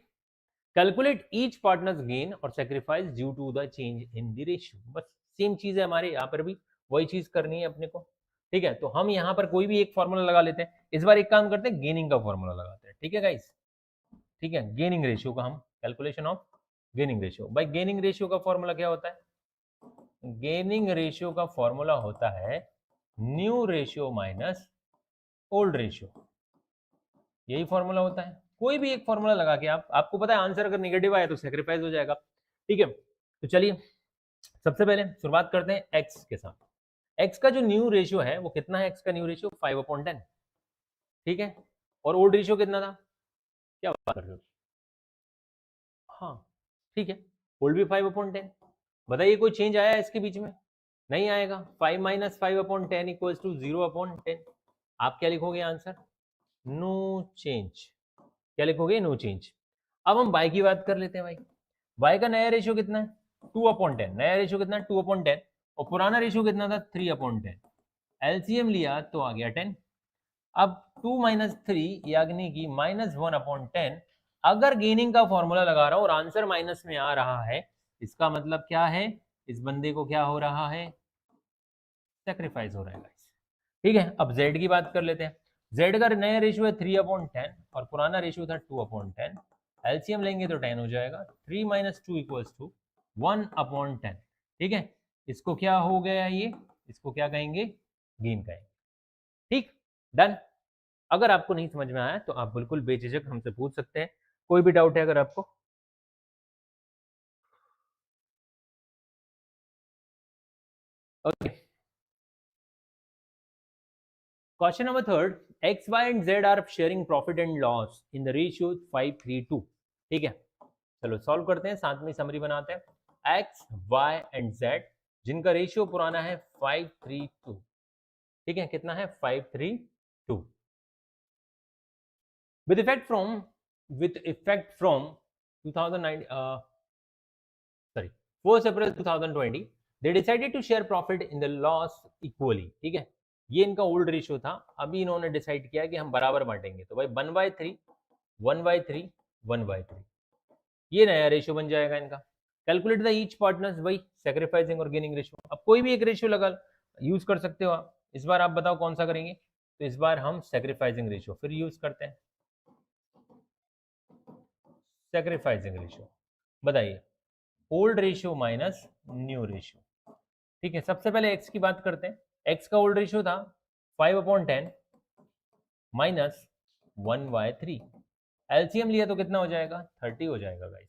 A: कैलकुलेट ईच पार्टनर्स गेन और sacrifice due to the change in the ratio. बस सेम चीज है हमारे यहाँ पर भी, वही चीज करनी है अपने को। ठीक है, तो हम यहाँ पर कोई भी एक फॉर्मूला लगा लेते हैं। इस बार एक काम करते हैं, गेनिंग का फॉर्मूला लगाते हैं। ठीक है गाइस, ठीक है, गेनिंग रेशियो का हम कैलकुलेशन ऑफ गेनिंग रेशियो। भाई गेनिंग रेशियो का फॉर्मूला क्या होता है? गेनिंग रेशियो का फॉर्मूला होता है new ratio minus old ratio, यही फॉर्मूला होता है। कोई भी एक फॉर्मूला लगा के आपको पता है आंसर अगर नेगेटिव आया तो सेक्रीफाइस हो जाएगा। ठीक है, तो चलिए सबसे पहले शुरुआत करते हैं एक्स के साथ। एक्स का जो न्यू रेशियो है वो कितना है? एक्स का न्यू रेशियो 5/10। ठीक है, और ओल्ड रेशियो कितना था? क्या बात कर रहे हो? हाँ ठीक है, ओल्ड भी 5/10। बताइए कोई चेंज आया है इसके बीच में? नहीं आएगा। 5 माइनस 5/10 इक्वल्स टू 0/10। आप क्या लिखोगे आंसर? No change. क्या लिखोगे? No change. अब हम बाय की बात कर लेते हैं। भाई बाय का नया रेशियो कितना है? 2/10। नया रेशियो कितना है? 2/10। और पुराना रेशियो कितना था? 3/10। एलसीएम लिया तो आ गया 10। अब 2 माइनस 3 यानी कि -1/10। अगर गेनिंग का फॉर्मूला लगा रहा हूं और आंसर माइनस में आ रहा है, इसका मतलब क्या है? इस बंदे को क्या हो रहा है? सेक्रीफाइस हो रहा है गाइस। ठीक है, अब z की बात कर लेते हैं। z का नया रेशियो है 3/10 और पुराना रेशियो था 2/10। एलसीएम लेंगे तो 10 हो जाएगा। 3 माइनस 2 इक्वल्स टू 1/10। ठीक है, इसको क्या हो गया? ये इसको क्या कहेंगे? गेन कहेंगे। ठीक, डन। अगर आपको नहीं समझ में आया तो आप बिल्कुल बेझिझक हमसे पूछ सकते हैं, कोई भी डाउट है अगर आपको। Okay, question number third, X Y and Z are sharing profit and loss in the ratio 5:3:2। ठीक है, चलो सॉल्व करते हैं, साथ में समरी बनाते हैं। एक्स वाई एंड जेड जिनका रेशियो पुराना है 5:3:2। ठीक है, कितना है? 5:3:2। with effect from with effect from 2009 sorry 1st April 2020 they decided to share profit in the loss equally। ठीक है, ये इनका ओल्ड रेशियो था। अभी इन्होंने डिसाइड किया कि हम बराबर बांटेंगे, तो भाई 1/3 1/3 1/3 ये नया रेशियो बन जाएगा इनका। कैलकुलेट द ईच पार्टनर्स, वही सेक्रीफाइसिंग और गेनिंग रेशियो। अब कोई भी एक रेशियो लगा यूज कर सकते हो आप। इस बार आप बताओ कौन सा करेंगे? तो इस बार हम सेक्रीफाइसिंग रेशियो फिर यूज करते हैं। सेक्रीफाइसिंग रेशियो बताइए, old ratio minus new ratio. ठीक है, सबसे पहले एक्स की बात करते हैं। एक्स का ओल्ड रेशियो था 5/10 माइनस 1/3। एलसीएम लिया तो कितना हो जाएगा? 30 हो जाएगा गाइस।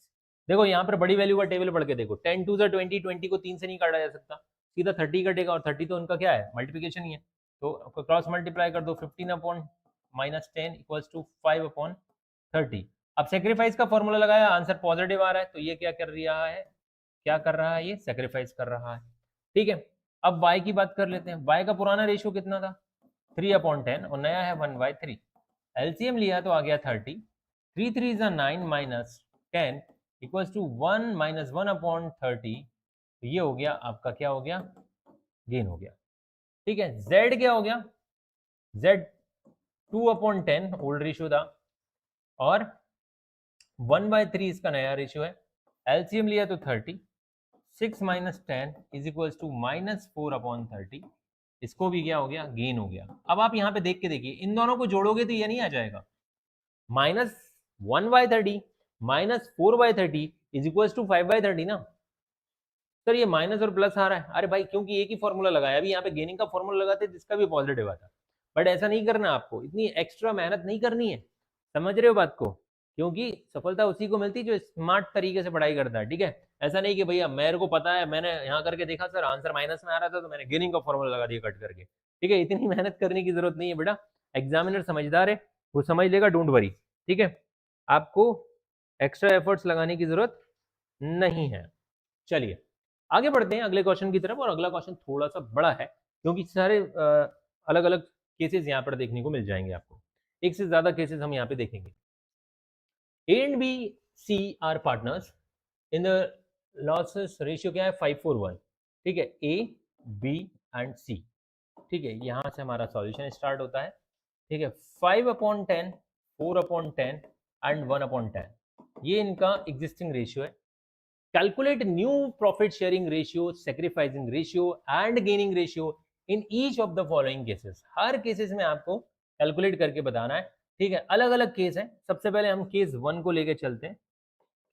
A: देखो यहाँ पर बड़ी वैल्यू का टेबल पढ़ के देखो, 10 2 20, 20 को 3 से नहीं काटा जा सकता, सीधा 30 कटेगा, और 30 तो उनका क्या है? मल्टीप्लीकेशन ही है। तो क्रॉस मल्टीप्लाई कर दो, 15/-10 इक्वल्स टू 5/30। अब सेक्रीफाइस का फॉर्मूला लगाया, आंसर पॉजिटिव आ रहा है, तो ये क्या कर रहा है? क्या कर रहा है? ये सेक्रीफाइस कर रहा है। ठीक है, अब y की बात कर लेते हैं। y का पुराना रेशियो कितना था? 3/10 और नया है 1/3। एलसीएम लिया तो आ गया 30। 3 3 is 9 minus 10 equals to 1 minus 1/30। तो ये हो गया आपका, क्या हो गया? गेन हो गया। ठीक है, z क्या हो गया? z 2/10 ओल्ड रेशियो था और 1/3 इसका नया रेशियो है। एलसीएम लिया तो 30। 6 माइनस 10 इज इक्वल्स टू -4/30। इसको भी क्या हो गया? गेन हो गया। अब आप यहाँ पे देख के देखिए, इन दोनों को जोड़ोगे तो ये नहीं आ जाएगा। -1/30 -4/30 इज इक्वल्स टू 5/30 ना। सर ये माइनस और प्लस आ रहा है। अरे भाई क्योंकि एक ही फॉर्मूला लगाया, अभी यहाँ पे गेनिंग का फॉर्मूला लगाते जिसका भी पॉजिटिव आता। बट ऐसा नहीं करना, आपको इतनी एक्स्ट्रा मेहनत नहीं करनी है। समझ रहे हो बात को? क्योंकि सफलता उसी को मिलती है जो स्मार्ट तरीके से पढ़ाई करता है। ठीक है, ऐसा नहीं कि भैया मेरे को पता है, मैंने यहाँ करके देखा सर आंसर माइनस में आ रहा था तो मैंने गेनिंग का फॉर्मूला लगा दिया कट करके। ठीक है, इतनी मेहनत करने की जरूरत नहीं है बेटा। एग्जामिनर समझदार है, वो समझ लेगा, डोंट वरी। ठीक है, आपको एक्स्ट्रा एफर्ट्स लगाने की जरूरत नहीं है। चलिए आगे बढ़ते हैं अगले क्वेश्चन की तरफ। और अगला क्वेश्चन थोड़ा सा बड़ा है क्योंकि सारे अलग अलग केसेस यहाँ पर देखने को मिल जाएंगे आपको। एक से ज्यादा केसेस हम यहाँ पे देखेंगे। A and B C are partners in the losses ratio क्या है? 5:1। ठीक है, ए बी एंड सी। ठीक है, यहां से हमारा सॉल्यूशन स्टार्ट होता है। ठीक है, 5/10 4/10 एंड 1/10 ये इनका एग्जिस्टिंग रेशियो है। Calculate new profit sharing ratio, sacrificing ratio and gaining ratio in each of the following cases, her cases में आपको कैलकुलेट करके बताना है, ठीक है। अलग अलग केस है, सबसे पहले हम केस 1 को लेके चलते हैं,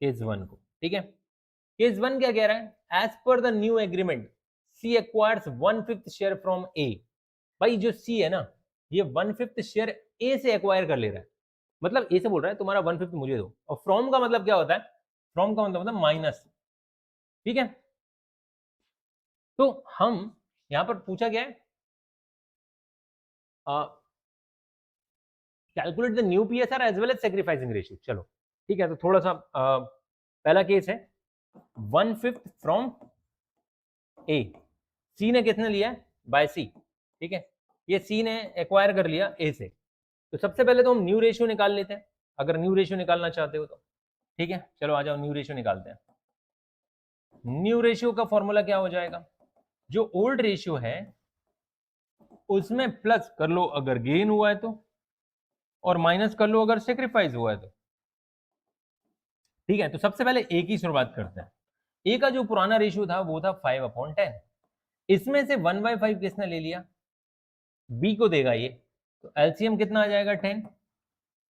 A: केस 1 को, ठीक है। केस 1 क्या कह रहा है, as per the new agreement C acquires 1/5 share from A. भाई जो सी है ना, ये 1/5 शेयर ए से एक्वायर कर ले रहा है, मतलब ए से बोल रहा है तुम्हारा 1/5 मुझे दो, और फ्रॉम का मतलब क्या होता है, फ्रॉम का मतलब होता है माइनस, ठीक है। तो हम यहां पर पूछा गया है calculate the new PSR as well as sacrificing ratio. चलो ठीक है, तो थोड़ा सा पहला केस है 1/5 फ्रॉम ए, सी ने कितने लिया है, बाय सी, ठीक है। ये सी ने एक्वायर कर लिया ए से, तो सबसे पहले तो हम न्यू रेशियो निकाल लेते हैं, अगर न्यू रेशियो निकालना चाहते हो तो, ठीक है। चलो आ जाओ, न्यू रेशियो निकालते हैं। न्यू रेशियो का फॉर्मूला क्या हो जाएगा, जो ओल्ड रेशियो है उसमें प्लस कर लो अगर गेन हुआ है तो, और माइनस कर लो अगर सेक्रीफाइस हुआ है तो, ठीक है। तो सबसे पहले ए की शुरुआत करते हैं। ए का जो पुराना रेशियो था वो था 5/10, इसमें से 1/5 किसने ले लिया, बी को देगा ये, तो एलसीएम कितना आ जाएगा 10,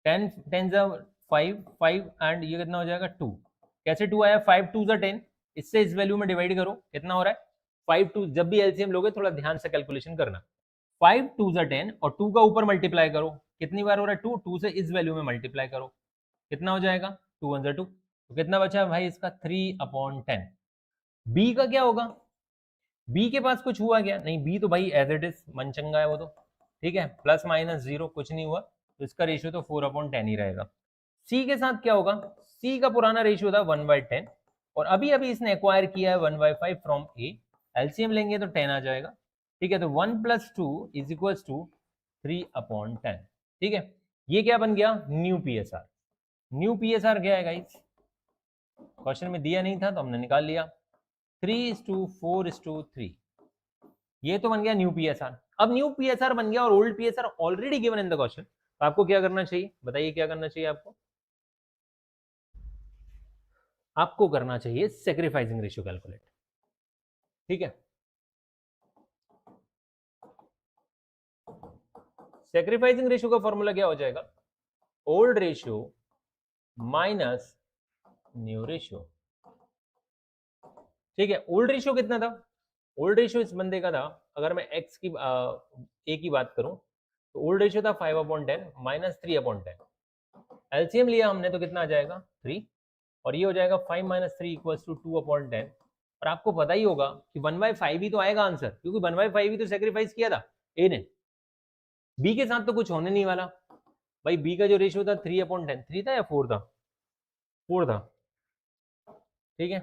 A: 10 10 5 5 एंड ये कितना हो जाएगा 2। कैसे 2 आया, 5 2 10, इससे इस वैल्यू में डिवाइड करो, कितना हो रहा है 5 2, जब भी एलसीएम लोगे थोड़ा ध्यान से कैलकुलेशन करना, 5 2 10 और 2 का ऊपर मल्टीप्लाई करो, कितनी बार हो रहा है 2, 2 से इस वैल्यू में मल्टीप्लाई करो, कितना हो जाएगा 2 1 2, तो कितना बचा है भाई इसका 3/10। बी का क्या होगा, बी के पास कुछ हुआ क्या, नहीं, बी तो भाई एज इट इज मनचंगा है वो तो, ठीक है, प्लस माइनस जीरो कुछ नहीं हुआ, तो इसका रेशियो तो 4/10 ही रहेगा। सी के साथ क्या होगा, सी का पुराना रेशियो था 1/10 और अभी अभी इसने एक्वायर किया है 1/5 फ्रॉम ए, एलसीएम लेंगे तो 10 आ जाएगा, ठीक है। तो 1 + 2 = 3/10, ठीक है। ये क्या बन गया, न्यू पीएसआर। न्यू पीएसआर क्या है गाइस, क्वेश्चन में दिया नहीं था तो हमने निकाल लिया, 3:4:3, ये तो बन गया न्यू पीएसआर। अब न्यू पीएसआर बन गया और old PSR already given in the question, तो आपको क्या करना चाहिए, बताइए क्या करना चाहिए आपको, आपको करना चाहिए सेक्रीफाइसिंग रेशियो कैलकुलेट, ठीक है। सेक्रीफाइसिंग रेशियो का फॉर्मूला क्या हो जाएगा, old ratio minus new ratio, ठीक है। ओल्ड रेशियो कितना था, ओल्ड रेशियो इस बंदे का था, अगर मैं एक्स की ए की बात करूं तो ओल्ड रेशियो था 5/10 माइनस 3/10, एलसीएम लिया हमने तो कितना आ जाएगा 3, और ये हो जाएगा 5 - 3 = 2/10। और आपको पता ही होगा कि 1/5 ही तो आएगा आंसर, क्योंकि 1/5 ही तो सेक्रीफाइस किया था ए ने, बी के साथ तो कुछ होने नहीं वाला भाई। बी का जो रेशियो था 3/10, 3 था या 4 था, 4 था, ठीक है।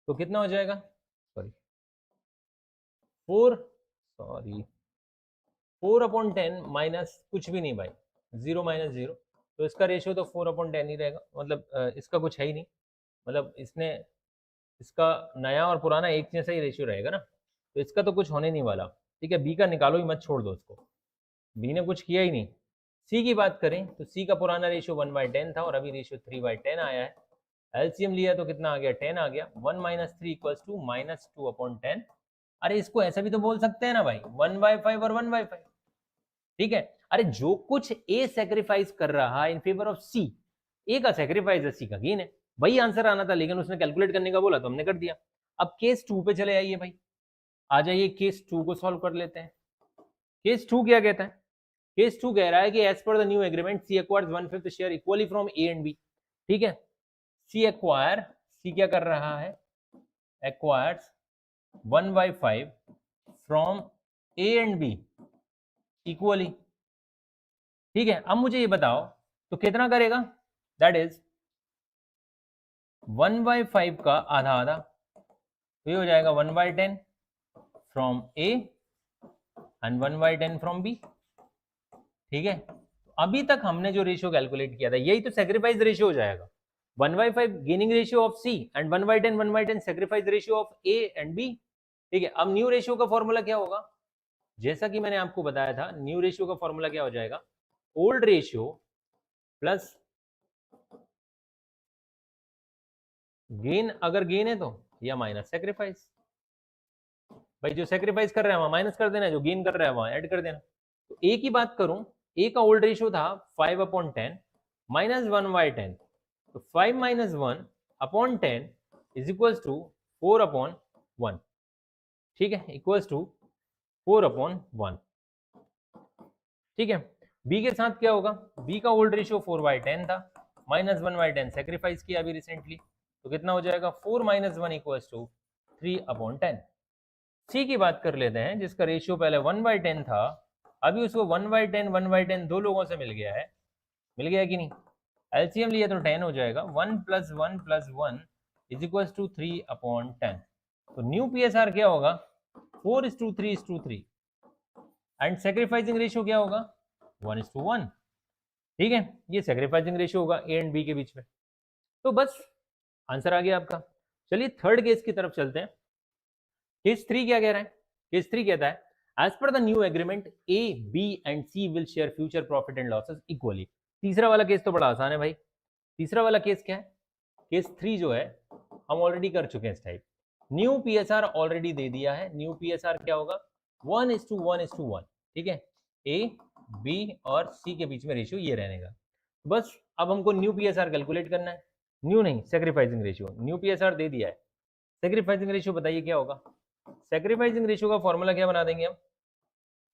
A: तो कितना हो जाएगा, सॉरी 4, सॉरी 4/10 माइनस कुछ भी नहीं भाई, 0 - 0, तो इसका रेशियो तो 4/10 ही रहेगा, मतलब इसका कुछ है ही नहीं, मतलब इसने, इसका नया और पुराना एक जैसा ही रेशियो रहेगा ना, तो इसका तो कुछ होने नहीं वाला, ठीक है। बी का निकालो ही मत, छोड़ दो उसको, बी ने कुछ किया ही नहीं। सी की बात करें तो सी का पुराना रेशियो 1/10 था और अभी रेशियो 3/10 आया है, एलसीएम लिया तो कितना आ गया 10 आ गया, 1 - 3 = -2/10। अरे इसको ऐसा भी तो बोल सकते हैं ना भाई, 1/5 और 1/5, ठीक है। अरे जो कुछ ए सेक्रीफाइस कर रहा है इन फेवर ऑफ सी, ए का सेक्रीफाइस है सी का गेन है, वही आंसर आना था, लेकिन उसने कैलकुलेट करने का बोला तो हमने कर दिया। अब केस 2 पे चले आइए भाई, आ जाइए केस 2 को सॉल्व कर लेते हैं। केस 2 क्या कहता है, केस 2 कह रहा है कि as per the new agreement C acquires 1/5 share equally from A and B, ठीक है। सी क्या कर रहा है, acquires 1/5 from A and B equally, ठीक है। अब मुझे ये बताओ तो कितना करेगा, दैट इज 1/5 का आधा आधा, तो ये हो जाएगा 1/10 from A and 1/10 from B, ठीक है। तो अभी तक हमने जो रेशियो कैलकुलेट किया था यही तो सेक्रीफाइस रेशियो हो जाएगा, 1/5 gaining ratio of C and 1/10 sacrifice ratio of A and B, ठीक है। अब न्यू रेशियो का फॉर्मूला क्या होगा, जैसा कि मैंने आपको बताया था, न्यू रेशियो का फॉर्मूला क्या हो जाएगा, ओल्ड रेशियो प्लस गेन, अगर गेन है तो, या माइनस सेक्रीफाइस, भाई जो सेक्रीफाइस कर रहा है वहां माइनस कर देना, जो गेन कर रहा है वहां ऐड कर देना। तो ए की बात करूं, ए का ओल्ड रेशियो था 5/10 माइनस 1/10, तो 5 माइनस 1/10 इज इक्वल्स टू 4/1, ठीक है, इक्वल्स टू 4/1, ठीक है। बी के साथ क्या होगा, बी का ओल्ड रेशियो 4/10 था, माइनस 1/10 सेक्रीफाइस किया अभी रिसेंटली, तो कितना हो जाएगा 4 माइनस 1 इक्वल्स टू 3/10। सी की बात कर लेते हैं, जिसका रेशियो पहले 1/10 था, अभी उसको 1/10 दो लोगों से मिल गया है, मिल गया कि नहीं, एलसीएम लिया तो 10 हो जाएगा, 1 plus 1 plus 1 is equals to 3/10। तो न्यू पीएसआर क्या होगा, 4:3 एंड सेक्रीफाइसिंग रेशियो क्या होगा 1:1, ठीक है। ये सेक्रीफाइसिंग रेशियो होगा ए एंड बी के बीच में। तो बस आंसर आ गया आपका। चलिए थर्ड केस की तरफ चलते हैं। केस 3 क्या कह रहा है, केस 3 कहता है as per the new agreement A B and C will share future profit and losses equally. तीसरा वाला केस तो बड़ा आसान है भाई। तीसरा वाला केस क्या है, केस 3 जो है हम ऑलरेडी कर चुके हैं इस टाइप। न्यू पीएसआर ऑलरेडी दे दिया है, न्यू पीएसआर क्या होगा 1:1:1, ठीक है, ए बी और सी के बीच में रेशियो ये रहने का। बस अब हमको न्यू पीएसआर कैलकुलेट करना है, न्यू नहीं सेक्रीफाइसिंग रेशियो, न्यू पीएसआर दे दिया है, सेक्रीफाइसिंग रेशियो बताइए क्या होगा। सेक्रीफाइसिंग रेशियो का फॉर्मूला क्या बना देंगे हम,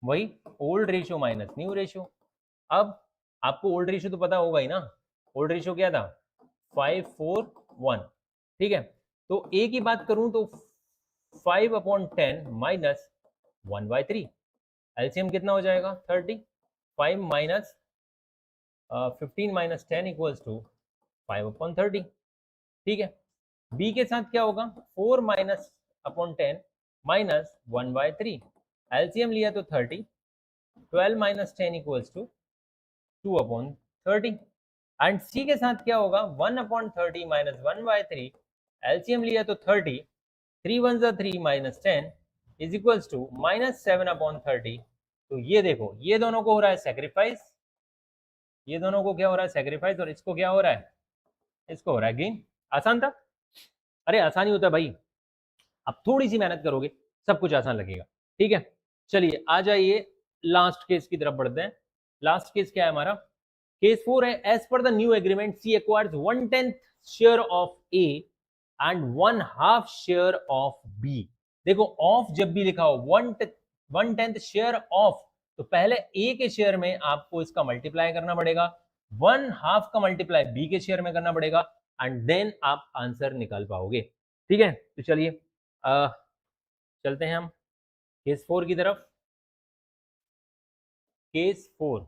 A: वही old ratio minus new ratio. अब आपको ओल्ड रेशियो तो पता होगा ही ना, ओल्ड रेशियो क्या था 5:4:1, ठीक है। तो ए की बात करूं तो 5/10 माइनस 1/3, एलसीएम कितना हो जाएगा 30, 5 माइनस 15 माइनस 10 इक्वल्स टू 5/30, ठीक है। बी के साथ क्या होगा 4 माइनस अपॉन 10 माइनस 1/3, एलसीएम लिया तो 30, 12 minus 10 equals to 2/30, and C के साथ क्या होगा 1/30 माइनस 1/3, एलसीएम लिया तो 30, 3 1 3 minus 10 is equals to minus 7/30। तो ये देखो ये दोनों को हो रहा है सेक्रीफाइस, ये दोनों को क्या हो रहा है सेक्रीफाइस, और इसको क्या हो रहा है, इसको हो रहा है गेन। आसान था, अरे आसानी होता है भाई, आप थोड़ी सी मेहनत करोगे सब कुछ आसान लगेगा, ठीक है। चलिए आ जाइए लास्ट केस की तरफ बढ़ते हैं। लास्ट केस क्या है हमारा, केस 4 है as per the new agreement C acquires 1/10 share of A and 1/2 share of B. देखो ऑफ जब भी लिखा हो 1/10 शेयर ऑफ, तो पहले ए के शेयर में आपको इसका मल्टीप्लाई करना पड़ेगा, 1/2 का मल्टीप्लाई बी के शेयर में करना पड़ेगा, एंड देन आप आंसर निकाल पाओगे, ठीक है। तो चलिए चलते हैं हम केस 4 की तरफ। केस 4,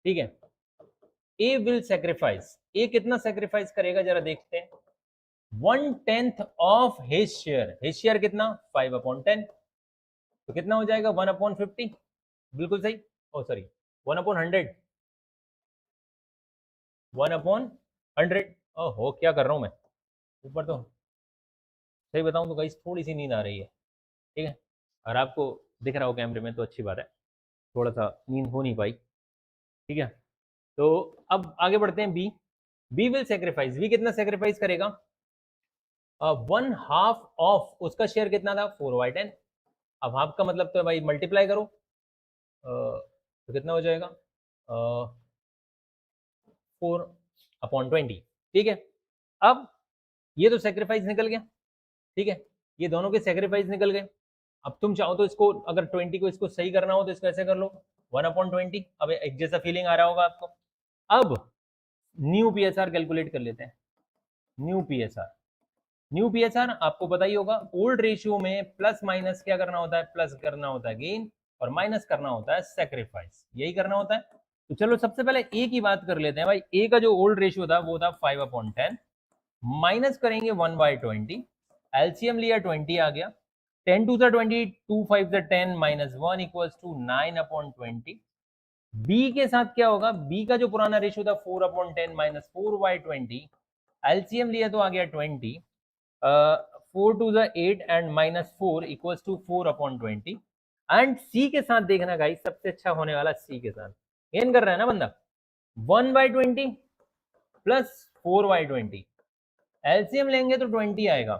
A: ठीक है, ए विल सेक्रीफाइस, ए कितना सेक्रीफाइस करेगा जरा देखते हैं, 1/10 of his share, his share कितना 5/10, तो कितना हो जाएगा 1/50, बिल्कुल सही, ओ सॉरी 1/100, 1/100। ओहो क्या कर रहा हूं मैं ऊपर, तो सही बताऊं तो गाइस थोड़ी सी नींद आ रही है, ठीक है, और आपको दिख रहा हो कैमरे में तो अच्छी बात है, थोड़ा सा नींद हो नहीं पाई, ठीक है। तो अब आगे बढ़ते हैं, B, B will sacrifice, B कितना सेक्रीफाइस करेगा 1/2 ऑफ, उसका शेयर कितना था 4/10, अब हाफ का मतलब तो भाई मल्टीप्लाई करो, तो कितना हो जाएगा 4/20, ठीक है। अब ये तो सेक्रीफाइस निकल गया, ठीक है, ये दोनों के सेक्रीफाइस निकल गए। अब तुम चाहो तो इसको अगर 20 को इसको सही करना हो तो इसको ऐसे कर लो 1/20, अब एक जैसा फीलिंग आ रहा होगा आपको। अब न्यू पीएसआर कैलकुलेट कर लेते हैं, न्यू पीएसआर, न्यू पीएसआर आपको पता ही होगा, ओल्ड रेशियो में प्लस माइनस क्या करना होता है, प्लस करना होता है गेन और माइनस करना होता है सेक्रीफाइस, यही करना होता है। तो चलो सबसे पहले ए की बात कर लेते हैं भाई, ए का जो ओल्ड रेशियो था वो था 5/10, माइनस करेंगे 1/20, एलसीएम लिया 20 आ गया, 10 2 20, 2 5 10 माइनस 1 इक्वल्स टू 9/20। बी के साथ क्या होगा, बी का जो पुराना रेशियो था 4/10 माइनस 4/20, एलसीएम लिया तो आ गया 20, 4 2 8 and minus 4 equals to 4/20। And C के साथ देखना गाइस, सबसे अच्छा होने वाला सी के साथ गेन कर रहा है ना बंदा, 1/20 प्लस 4/20, एलसीएम लेंगे तो 20 आएगा,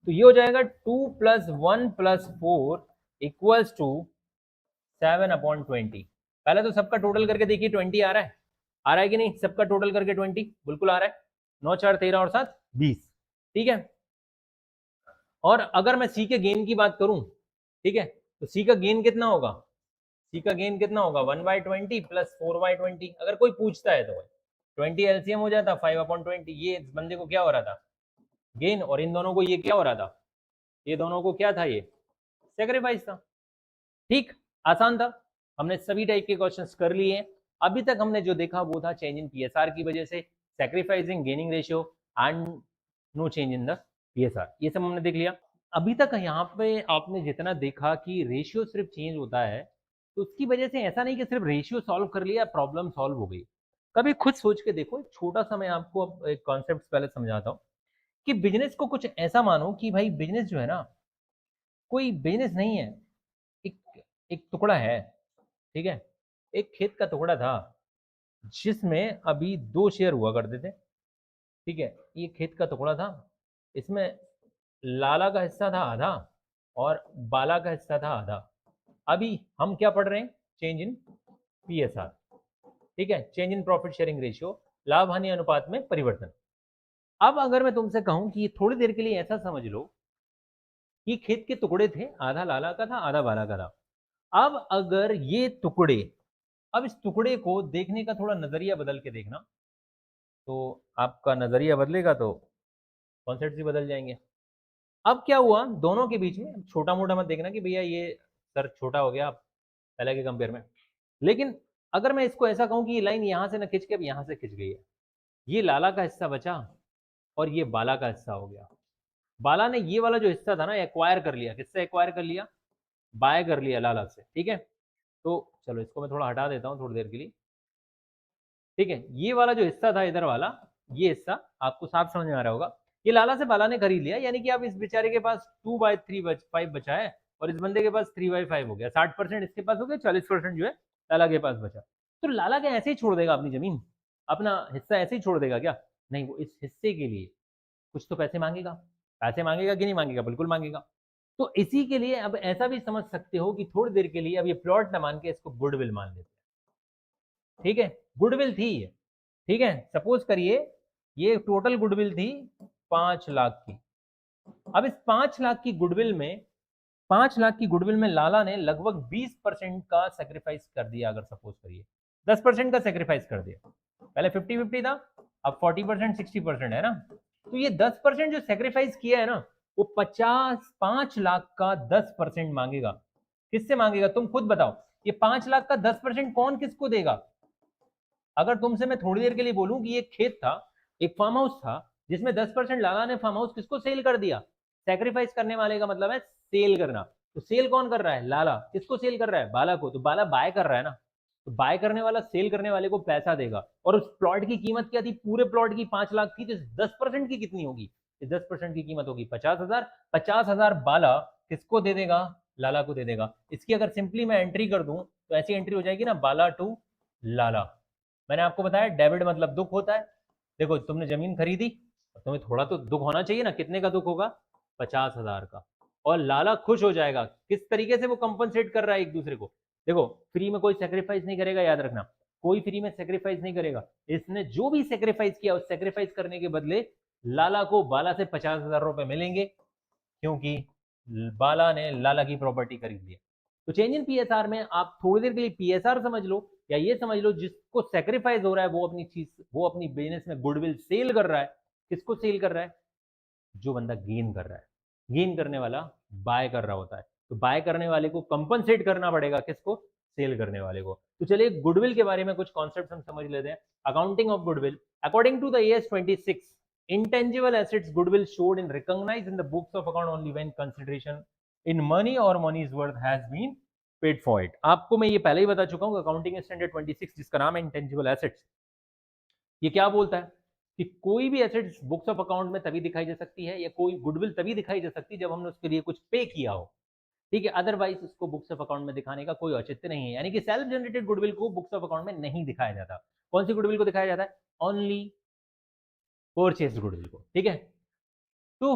A: तो ये हो जाएगा 2 + 1 + 4 इक्वल्स टू 7/20। पहले तो सबका टोटल करके देखिए 20 आ रहा है कि नहीं? सबका टोटल करके 20 बिल्कुल आ रहा है। 9 4 13 और 7 20। ठीक है। और अगर मैं सी के गेन की बात करूं, ठीक है, तो सी का गेन कितना होगा? सी का गेन कितना होगा? 1/20 + 4/20। अगर कोई पूछता है तो 20 एलसीएम हो जाता 5/20। ये इस बंदे को क्या हो रहा था? गेन। और इन दोनों को ये क्या हो रहा था? ये दोनों को क्या था? ये सेक्रीफाइस था। ठीक, आसान था। हमने सभी टाइप के क्वेश्चंस कर लिए हैं। अभी तक हमने जो देखा वो था चेंज इन पीएसआर की वजह से, sacrificing gaining ratio and no change in the PSR, ये सब हमने देख लिया। अभी तक यहाँ पे आपने जितना देखा कि रेशियो सिर्फ चेंज होता है, तो उसकी वजह से ऐसा नहीं कि सिर्फ रेशियो सॉल्व कर लिया प्रॉब्लम सॉल्व हो गई। कभी खुद सोच के देखो, छोटा सा मैं आपको अब एक कॉन्सेप्ट पहले समझाता हूँ कि बिजनेस को कुछ ऐसा मानो कि भाई बिजनेस जो है ना, कोई बिजनेस नहीं है, एक एक टुकड़ा है। ठीक है, एक खेत का टुकड़ा था जिसमें अभी 2 शेयर हुआ करते थे। ठीक है, ये खेत का टुकड़ा था, इसमें लाला का हिस्सा था आधा और बाला का हिस्सा था आधा। अभी हम क्या पढ़ रहे हैं? Change in PSR. ठीक है, change in profit sharing ratio, लाभ हानि अनुपात में परिवर्तन। अब अगर मैं तुमसे कहूं कि थोड़ी देर के लिए ऐसा समझ लो कि खेत के टुकड़े थे, आधा लाला का था आधा बाला का था। अब अगर ये टुकड़े, अब इस टुकड़े को देखने का थोड़ा नजरिया बदल के देखना, तो आपका नजरिया बदलेगा तो कॉन्सेप्ट भी बदल जाएंगे। अब क्या हुआ दोनों के बीच में? छोटा मोटा मत देखना कि भैया ये सर छोटा हो गया पहले के कंपेयर में। लेकिन अगर मैं इसको ऐसा कहूं कि ये लाइन यहां से ना खिंच के अब यहां से खिंच गई है, ये लाला का हिस्सा बचा और ये बाला का हिस्सा हो गया। बाला ने ये वाला जो हिस्सा था ना एक्वायर कर लिया। किससे एक्वायर कर लिया? बाय कर लिया लाला से। ठीक है, तो चलो इसको मैं थोड़ा हटा देता हूँ थोड़ी देर के लिए। ठीक है, ये वाला जो हिस्सा था इधर वाला, ये हिस्सा आपको साफ समझ में आ रहा होगा। ये लाला से बाला ने खरीद लिया, यानी कि अब इस बेचारे के पास 2/3/5 बचा है और इस बंदे के पास 3/5 हो गया। 60% इसके पास हो गया, 40% जो है लाला के पास बचा। तो लाला क्या ऐसे ही छोड़ देगा अपनी जमीन, अपना हिस्सा ऐसे ही छोड़ देगा क्या? नहीं, वो इस हिस्से के लिए कुछ तो पैसे मांगेगा। पैसे मांगेगा कि नहीं मांगेगा? बिल्कुल मांगेगा। तो इसी के लिए अब ऐसा भी समझ सकते हो कि थोड़ी देर के लिए अब ये प्लॉट ना मान के इसको गुडविल मान लेते हैं। ठीक है, गुडविल थी ये। ठीक है, सपोज करिए ये टोटल गुडविल थी 5 लाख की। अब इस 5 लाख की गुडविल में, 5 लाख की गुडविल में लाला ने लगभग 20% का सेक्रीफाइस कर दिया। अगर सपोज करिए 10% का सेक्रीफाइस कर दिया, पहले 50-50 था, अब 40% 60% है ना। तो ये 10% जो सेक्रीफाइस किया है ना, वो 5 लाख का 10% मांगेगा। किससे मांगेगा तुम खुद बताओ? ये 5 लाख का 10% कौन किसको देगा? अगर तुमसे मैं थोड़ी देर के लिए बोलूं कि एक खेत था, एक फार्म हाउस था, जिसमें 10% लाला ने फार्म हाउस किसको सेल कर दिया? सेक्रीफाइस करने वाले का मतलब है सेल करना। तो सेल कौन कर रहा है? लाला। किसको सेल कर रहा है? बाला को। तो बाला बाय कर रहा है ना, तो बाय करने वाला सेल करने वाले को पैसा देगा। और उस प्लॉट की कीमत क्या थी? पूरे प्लॉट की 5 लाख थी, तो 10% की कितनी होगी? 10% की कीमत होगी 50,000। 50,000 बाला किसको दे देगा? लाला को दे देगा। इसकी अगर सिंपली मैं एंट्री कर दूं तो ऐसी एंट्री हो जाएगी ना, बाला टू लाला। मैंने आपको बताया डेबिट मतलब दुख होता है। देखो तुमने जमीन खरीदी, तुम्हें थोड़ा तो दुख होना चाहिए ना। कितने का दुख होगा? 50,000 का। और लाला खुश हो जाएगा। किस तरीके से वो कंपनसेट कर रहा है एक दूसरे को? देखो, फ्री में कोई सेक्रीफाइस नहीं करेगा, याद रखना। कोई फ्री में सेक्रीफाइस नहीं करेगा। इसने जो भी सेक्रीफाइस किया उस सेक्रीफाइस करने के बदले लाला को बाला से 50,000 रुपए मिलेंगे, क्योंकि बाला ने लाला की प्रॉपर्टी खरीद ली। तो चेंज इन पीएसआर में आप थोड़ी देर के लिए पीएसआर समझ लो, या ये समझ लो जिसको सेक्रीफाइस हो रहा है वो अपनी चीज, वो अपनी बिजनेस में गुडविल सेल कर रहा है। किसको सेल कर रहा है? जो बंदा गेन कर रहा है। गेन करने वाला बाय कर रहा होता है, तो बाय करने वाले को कंपनसेट करना पड़ेगा। किसको? सेल करने वाले को। तो चलिए गुडविल के बारे में कुछ कॉन्सेप्ट हम समझ लेते हैं। Accounting of goodwill according to the AS 26, intangible assets goodwill showed in recognized in the books of account only when consideration in money or money's worth has been paid for it। आपको मैं ये पहले ही बता चुका हूँ accounting standard 26 जिसका नाम है इंटेंजिबल एसेट्स, ये क्या बोलता है कि कोई भी एसेट्स बुक्स ऑफ अकाउंट में तभी दिखाई दे सकती है, या कोई गुडविल तभी दिखाई दे सकती है जब हमने उसके लिए कुछ पे किया हो। ठीक है, अदरवाइज उसको बुक्स ऑफ अकाउंट में दिखाने का कोई औचित्य नहीं है। यानी कि सेल्फ जनरेटेड गुडविल को बुक्स ऑफ अकाउंट में नहीं दिखाया जाता। कौन सी गुडविल को दिखाया जाता है? ओनली परचेज गुडविल को। ठीक है, तो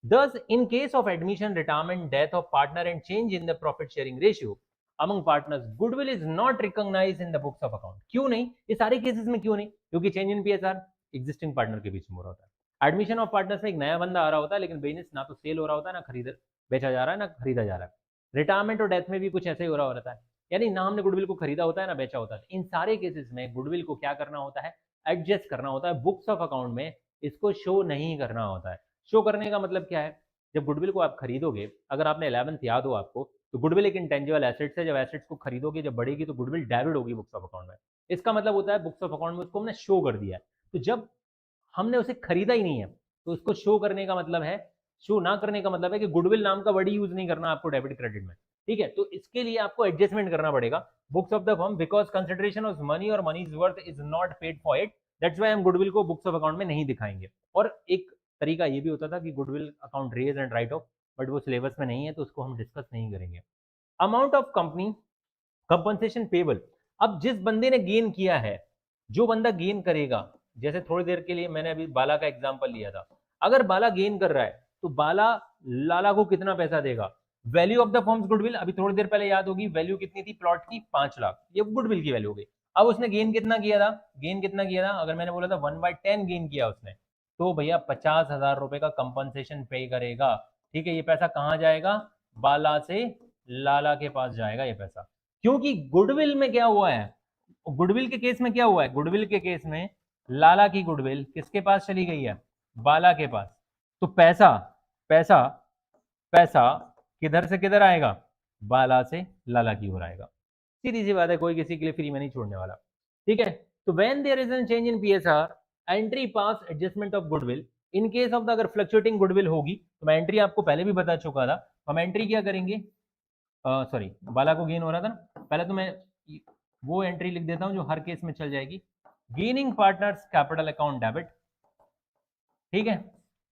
A: Thus, in case of admission, retirement, death of partner and change in the profit sharing ratio among partners, goodwill is not recognized in the books of account. क्यों नहीं? ये सारे केसेस में क्यों नहीं? क्योंकि change in PSR existing partner के बीच में हो रहा होता है। एडमिशन ऑफ पार्टनर्स में एक नया बंदा आ रहा होता है, लेकिन बिजनेस ना तो सेल हो रहा होता है, ना खरीद बेचा जा रहा है, ना खरीदा जा रहा है। रिटायरमेंट और डेथ में भी कुछ ऐसे ही हो रहा होता है, यानी ना हमने गुडविल को खरीदा होता है, ना बेचा होता है। इन सारे केसेस में गुडविल को क्या करना होता है? एडजस्ट करना होता है। बुक्स ऑफ अकाउंट में इसको शो नहीं करना होता है। शो करने का मतलब क्या है? जब गुडविल को आप खरीदोगे, अगर आपने 11th याद हो आपको, तो गुडविल एक इंटेंजिबल एसेट्स है। जब एसेट्स को खरीदोगे, जब बढ़ेगी, तो गुडविल डेबिट होगी बुक्स ऑफ अकाउंट में। इसका मतलब होता है बुक्स ऑफ अकाउंट में उसको हमने शो कर दिया है। तो जब हमने उसे खरीदा ही नहीं है, तो उसको शो करने का मतलब है, शो ना करने का मतलब है कि गुडविल नाम का वर्ड यूज नहीं करना आपको डेबिट क्रेडिट में। ठीक है, तो इसके लिए आपको एडजस्टमेंट करना पड़ेगा books of the firm, because consideration of money और money is worth is not paid for it, that's why हम गुडविल को बुक्स ऑफ अकाउंट में नहीं दिखाएंगे। और एक तरीका ये भी होता था कि goodwill account raise and write off, but वो सिलेबस में नहीं है, तो उसको हम डिस्कस नहीं करेंगे। Amount of company compensation payable, अब जिस बंदे ने गेन किया है, जो बंदा गेन करेगा, जैसे थोड़ी देर के लिए मैंने अभी बाला का एग्जांपल लिया था, अगर बाला गेन कर रहा है, तो बाला लाला को कितना पैसा देगा? Value of the firms goodwill, अभी थोड़ी देर पहले याद होगी, वैल्यू कितनी थी प्लॉट की? 5 लाख, ये गुडविल की वैल्यू हो गई। अब उसने गेन कितना किया था? गेन कितना किया था? अगर मैंने बोला था 1/10 गेन किया उसने, तो भैया 50,000 रुपए का कंपनसेशन पे करेगा। ठीक है, ये पैसा कहां जाएगा? बाला से लाला के पास जाएगा ये पैसा। क्योंकि गुडविल में क्या हुआ है? गुडविल के केस में क्या हुआ है? गुडविल के केस में लाला की गुडविल किसके पास चली गई है? बाला के पास। तो पैसा पैसा पैसा किधर से किधर आएगा? बाला से लाला की ओर आएगा। सीधी सी बात है, कोई किसी के लिए फ्री में नहीं छोड़ने वाला। ठीक है, तो when there is an change in PSR, entry pass adjustment of goodwill. In case of the अगर फ्लक्चुएटिंग गुडविल होगी, तो मैं एंट्री आपको पहले भी बता चुका था, हम एंट्री क्या करेंगे? सॉरी, बाला को गेन हो रहा था ना, पहले तो मैं वो एंट्री लिख देता हूं जो हर केस में चल जाएगी। Gaining partners capital account debit. ठीक है,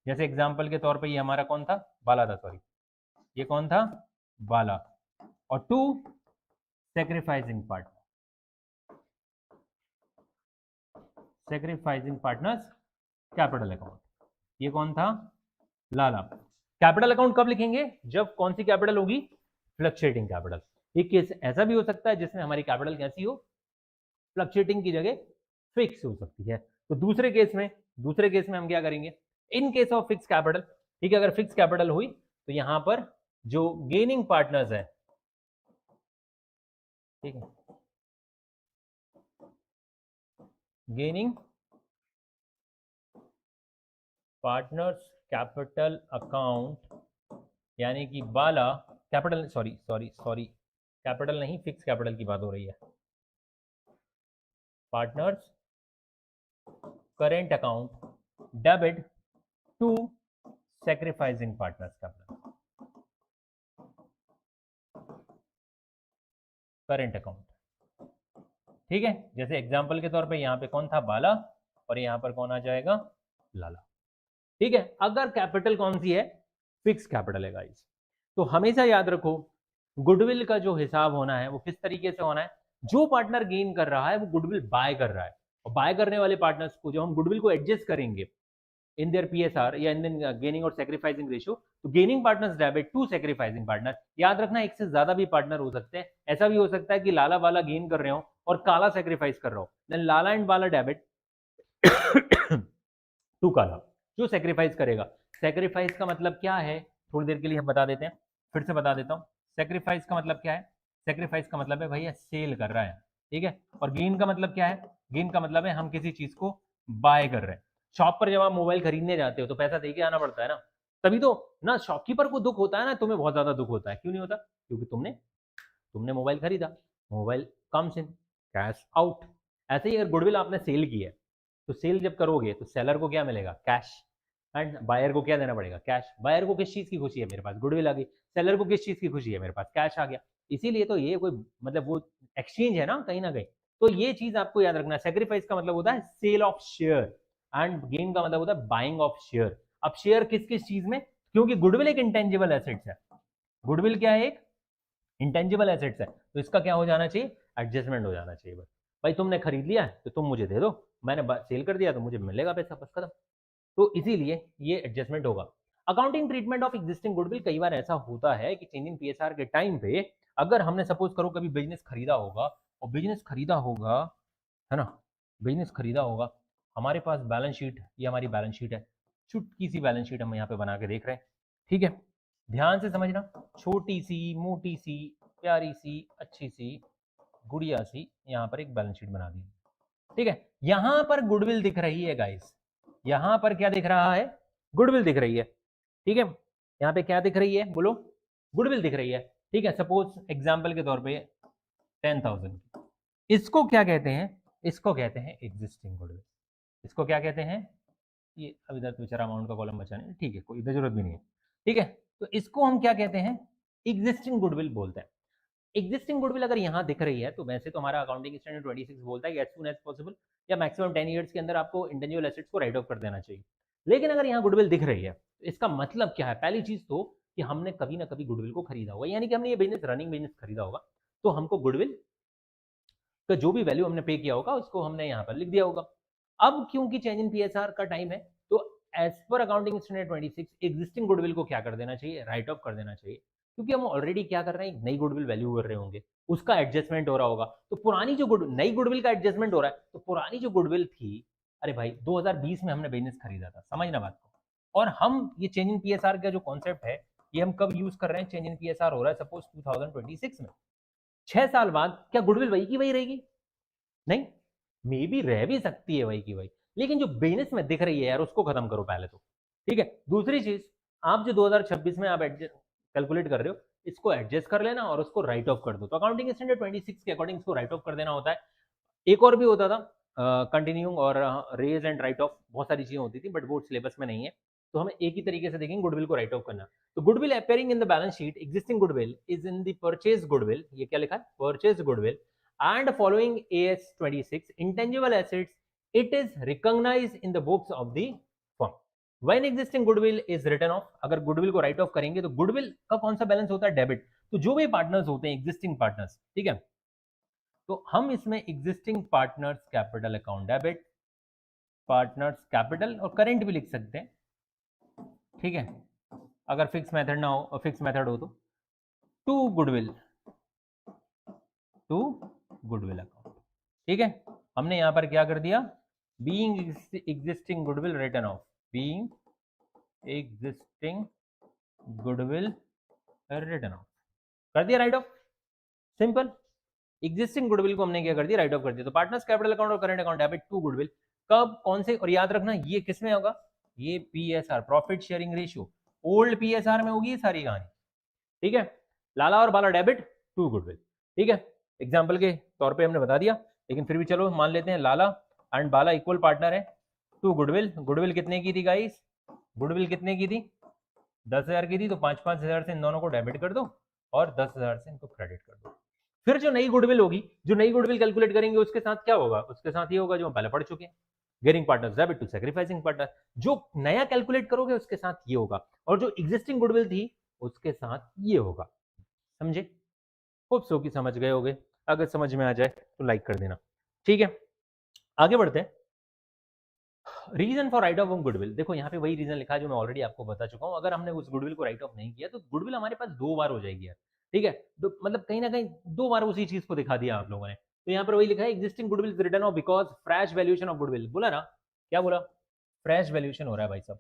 A: जैसे एग्जांपल के तौर पे ये हमारा कौन था? बाला था, सॉरी, ये कौन था? बाला। और 2 sacrificing partner, sacrificing partners capital account, ये कौन था? लाला। कैपिटल अकाउंट कब लिखेंगे? जब कौन सी कैपिटल होगी? Fluctuating capital. एक केस ऐसा भी हो सकता है जिसमें हमारी कैपिटल कैसी हो? फ्लक्चुएटिंग की जगह फिक्स हो सकती है। तो दूसरे केस में हम क्या करेंगे? इन केस ऑफ फिक्स कैपिटल, ठीक है, अगर फिक्स कैपिटल हुई, तो यहां पर जो गेनिंग पार्टनर्स है, ठीक है, गेनिंग पार्टनर्स कैपिटल अकाउंट, यानी कि बाला कैपिटल, सॉरी कैपिटल नहीं, फिक्स कैपिटल की बात हो रही है। Partners current account debit to sacrificing partners capital, current account. ठीक है, जैसे एग्जांपल के तौर पे यहां पे कौन था? बाला, और यहां पर कौन आ जाएगा? लाला। ठीक है, अगर कैपिटल कौन सी है? फिक्स कैपिटल है गाइस। तो हमेशा याद रखो, गुडविल का जो हिसाब होना है वो किस तरीके से होना है? जो पार्टनर गेन कर रहा है वो गुडविल बाय कर रहा है, और बाय करने वाले पार्टनर्स को जब हम गुडविल को एडजस्ट करेंगे इन देयर पीएसआर या इन देयर गेनिंग और सैक्रिफाइसिंग रेशियो, तो gaining partners debit to sacrificing partner. याद रखना, एक से ज्यादा भी पार्टनर हो सकते हैं। ऐसा भी हो सकता है कि लाला वाला गेन कर रहे हो और काला सैक्रिफाइस कर रहा हो, then Lala and Bala debit to Kala, जो सैक्रिफाइस करेगा। सैक्रिफाइस का मतलब क्या है? थोड़ी देर के लिए हम बता देते हैं, फिर से बता देता हूं। सैक्रिफाइस का मतलब क्या है? सैक्रिफाइस का मतलब है भैया सेल कर रहा है, ठीक है। और गेन का मतलब क्या है? गेन का मतलब है हम किसी चीज को बाय कर रहे हैं। शॉप पर जब आप मोबाइल खरीदने जाते हो तो पैसा दे के आना पड़ता है ना, तभी तो ना शॉपकीपर को दुख होता है ना, तुम्हें बहुत ज्यादा दुख होता है। क्यों नहीं होता? क्योंकि तुमने मोबाइल खरीदा, mobile comes in, cash out. ऐसे ही अगर गुडविल आपने सेल की है, तो सेल जब करोगे तो सेलर को क्या मिलेगा? कैश। एंड बायर को क्या देना पड़ेगा? कैश। बायर को किस चीज की खुशी है? मेरे पास गुडविल आ गई। सेलर को किस चीज की खुशी है? मेरे पास कैश आ गया। इसीलिए तो ये कोई मतलब वो एक्सचेंज है ना कहीं ना कहीं। तो ये चीज आपको याद रखना है। सेक्रीफाइस का मतलब होता है sale of share, and gain का मतलब होता है बाइंग ऑफ शेयर। अब शेयर किस किस चीज में? क्योंकि गुडविल एक इंटेंजिबल एसेट्स है। गुडविल क्या है? एक इंटेंजिबल एसेट्स है, तो इसका क्या हो जाना चाहिए? एडजस्टमेंट हो जाना चाहिए। बस भाई तुमने खरीद लिया है तो तुम मुझे दे दो, मैंने सेल कर दिया तो मुझे मिलेगा पैसा, बस खत्म। तो इसीलिए ये एडजस्टमेंट होगा। Accounting treatment of existing goodwill, कई बार ऐसा होता है कि चेंज इन पीएसआर के टाइम पे अगर हमने सपोज करो कभी बिजनेस खरीदा होगा, और बिजनेस खरीदा होगा, है ना, बिजनेस खरीदा होगा, हमारे पास बैलेंस शीट, ये हमारी बैलेंस शीट है, छुटकी सी बैलेंस शीट हम यहाँ पे बना के देख रहे हैं, ठीक है, ध्यान से समझना, छोटी सी मोटी सी प्यारी सी अच्छी सी गुड़िया सी यहाँ पर एक बैलेंस शीट बना दी, ठीक है। यहां पर गुडविल दिख रही है गाइस, यहां पर क्या दिख रहा है, गुडविल दिख रही है, ठीक है, यहां पे क्या दिख रही है बोलो, गुडविल दिख रही है, ठीक है। सपोज एग्जांपल के तौर पे 10,000, इसको क्या कहते हैं, इसको कहते हैं एग्जिस्टिंग गुडविल, इसको क्या कहते हैं, ये अब इधर तो बेचारा अमाउंट का कॉलम बचा नहीं, ठीक है, कोई इधर जरूरत भी नहीं है, ठीक है, तो इसको हम क्या कहते हैं, एग्जिस्टिंग गुडविल बोलते हैं। एग्जिस्टिंग गुडविल अगर यहाँ दिख रही है तो वैसे तो हमारा अकाउंटिंग स्टैंडर्ड 26 बोलता है एज सून एज पॉसिबल या मैक्सिमम 10 ईयर्स के अंदर आपको इंटेंजिबल एसेट्स को राइट ऑफ कर देना चाहिए, लेकिन अगर यहाँ गुडविल दिख रही है तो इसका मतलब क्या है, पहली चीज तो कि हमने कभी ना कभी गुडविल को खरीदा होगा, यानी कि हमने ये बिजनेस रनिंग बिजनेस खरीदा होगा, तो हमको गुडविल का जो भी वैल्यू हमने पे किया होगा उसको हमने यहाँ पर लिख दिया होगा। अब क्योंकि चेंज इन पीएसआर का टाइम है तो as per accounting standard 26 existing goodwill को क्या कर देना चाहिए, राइट ऑफ कर देना चाहिए, क्योंकि हम ऑलरेडी क्या कर रहे हैं, नई गुडविल वैल्यू कर रहे होंगे, उसका एडजस्टमेंट हो रहा होगा, तो पुरानी जो नई गुडविल का एडजस्टमेंट हो रहा है, तो पुरानी जो गुडविल थी, अरे भाई 2020 में हमने बिजनेस खरीदा था, समझना बात को, और हम ये चेंज इन पीएसआर का जो कॉन्सेप्ट है ये हम कब यूज कर रहे हैं, चेंज इन पीएसआर हो रहा है सपोज 2026 में, 6 साल बाद क्या गुडविल वही की वही रहेगी, नहीं, मे बी रह भी सकती है वही की वही, लेकिन जो बिजनेस में दिख रही है यार उसको खत्म करो पहले तो, ठीक है। दूसरी चीज, आप जो 2026 में आप कैलकुलेट कर रहे हो इसको एडजस्ट कर लेना और उसको राइट ऑफ कर दो, तो अकाउंटिंग स्टैंडर्ड 26 के अकॉर्डिंग इसको राइट ऑफ कर देना होता है। एक और भी होता था कंटिन्यूइंग और रेज एंड राइट ऑफ, बहुत सारी चीजें होती थी बट वो सिलेबस में नहीं है, तो हमें एक ही तरीके से देखेंगे गुडविल को राइट ऑफ करना। तो goodwill appearing in the balance sheet existing goodwill is in the purchase goodwill, ये क्या लिखा है, purchase goodwill and following AS 26 intangible assets it is recognized in the books of the firm when existing goodwill is written off। अगर goodwill को write off करेंगे तो goodwill का कौन सा बैलेंस होता है, डेबिट, तो जो भी पार्टनर्स होते हैं एग्जिस्टिंग पार्टनर्स, ठीक है, तो हम इसमें existing partners capital account debit, partners capital और करेंट भी लिख सकते हैं, ठीक है, अगर फिक्स मेथड ना हो, फिक्स मेथड हो तो to goodwill, to goodwill account, ठीक है। हमने यहां पर क्या कर दिया, being existing goodwill written off, being existing goodwill written off कर दिया write off, simple, existing goodwill को हमने क्या कर दिया, राइट ऑफ कर दिया। तो पार्टनर्स कैपिटल अकाउंट और current account debit to goodwill, कब कौन से, और याद रखना ये किस में होगा, ये PSR profit sharing ratio, old PSR में होगी ये सारी कहानी, ठीक है। लाला और बाला डेबिट टू गुडविल, ठीक है, एग्जाम्पल के तौर पे हमने बता दिया, लेकिन फिर भी चलो मान लेते हैं लाला एंड बाला इक्वल पार्टनर है टू गुडविल। गुडविल कितने की थी गाइस, गुडविल कितने की थी, 10,000 की थी, तो 5,000 से इन दोनों को डेबिट कर दो और 10,000 से इनको क्रेडिट कर दो। फिर जो नई गुडविल होगी, जो नई गुडविल कैलकुलेट करेंगे उसके साथ क्या होगा, उसके साथ ये होगा जो हम पहले पढ़ चुके हैं, gaining partners debit to sacrificing partner, जो नया कैलकुलेट करोगे उसके साथ ये होगा, और जो एग्जिस्टिंग गुडविल थी उसके साथ ये होगा, समझे, होप सो कि समझ गए होगे, अगर समझ में आ जाए तो लाइक कर देना, ठीक है। आगे बढ़ते हैं, reason for write off of goodwill, देखो यहाँ पे वही रीजन लिखा है जो मैं ऑलरेडी आपको बता चुका हूँ, अगर हमने उस गुडविल को राइट ऑफ नहीं किया तो गुडविल हमारे पास 2 बार हो जाएगी यार, ठीक है, मतलब कहीं ना कहीं 2 बार उसी चीज को दिखा दिया आप लोगों ने, तो यहाँ पर वही लिखा है existing goodwill is written off because fresh valuation of goodwill, बोला ना, क्या बोला, फ्रेश वैल्यूएशन हो रहा है भाई साहब,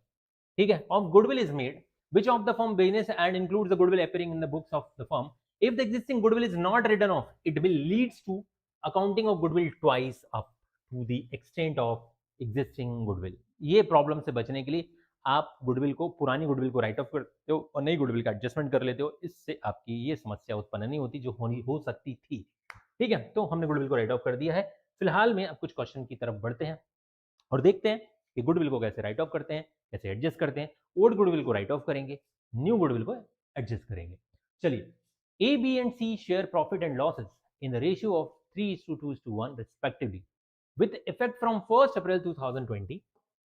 A: ठीक है, of goodwill is made which of the firm business and includes the goodwill appearing in the books of the firm, if the existing goodwill is not written off it will leads to accounting of goodwill twice up to the extent of existing goodwill। ये problem से बचने के लिए आप goodwill को, पुरानी goodwill को write of करते हो और नई गुडविल का एडजस्टमेंट कर लेते हो, इससे आपकी ये समस्या उत्पन्न नहीं होती जो होनी हो सकती थी, ठीक है। तो हमने गुडविल को राइट ऑफ कर दिया है। फिलहाल में अब कुछ क्वेश्चन की तरफ बढ़ते हैं और देखते हैं कि गुडविल को कैसे राइट ऑफ करते हैं, कैसे एडजस्ट करते हैं, ओल्ड गुडविल को राइट ऑफ करेंगे, न्यू गुडविल को एडजस्ट करेंगे। चलिए, A B and C share profit and losses in the ratio of 3:2:1 respectively with effect from 1st April 2020,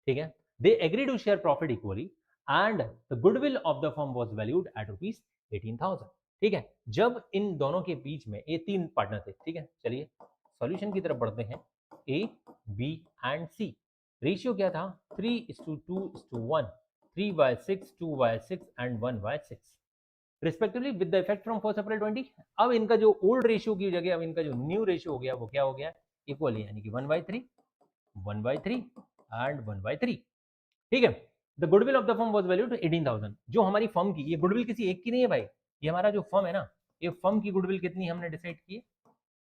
A: ठीक है, they agree to share profit equally and the goodwill of the firm was valued at ₹18,000, ठीक है। जब इन दोनों के बीच में, ये 3 पार्टनर थे, ठीक है, चलिए सॉल्यूशन की तरफ बढ़ते हैं। A B and C, ratio क्या था, 3:2:1, 3/6, 2/6 एंड 1/6 respectively with the effect from 1 April 20। अब इनका जो ओल्ड रेशियो की जगह अब इनका जो न्यू रेशियो हो गया वो क्या हो गया, इक्वल, यानी कि 1/3, 1/3 एंड 1/3। ठीक है। The goodwill of the firm was valued 18,000। जो हमारी फर्म की, ये गुडविल किसी एक की नहीं है भाई, ये हमारा जो फर्म है ना, ये फर्म की गुडविल कितनी हमने डिसाइड की है।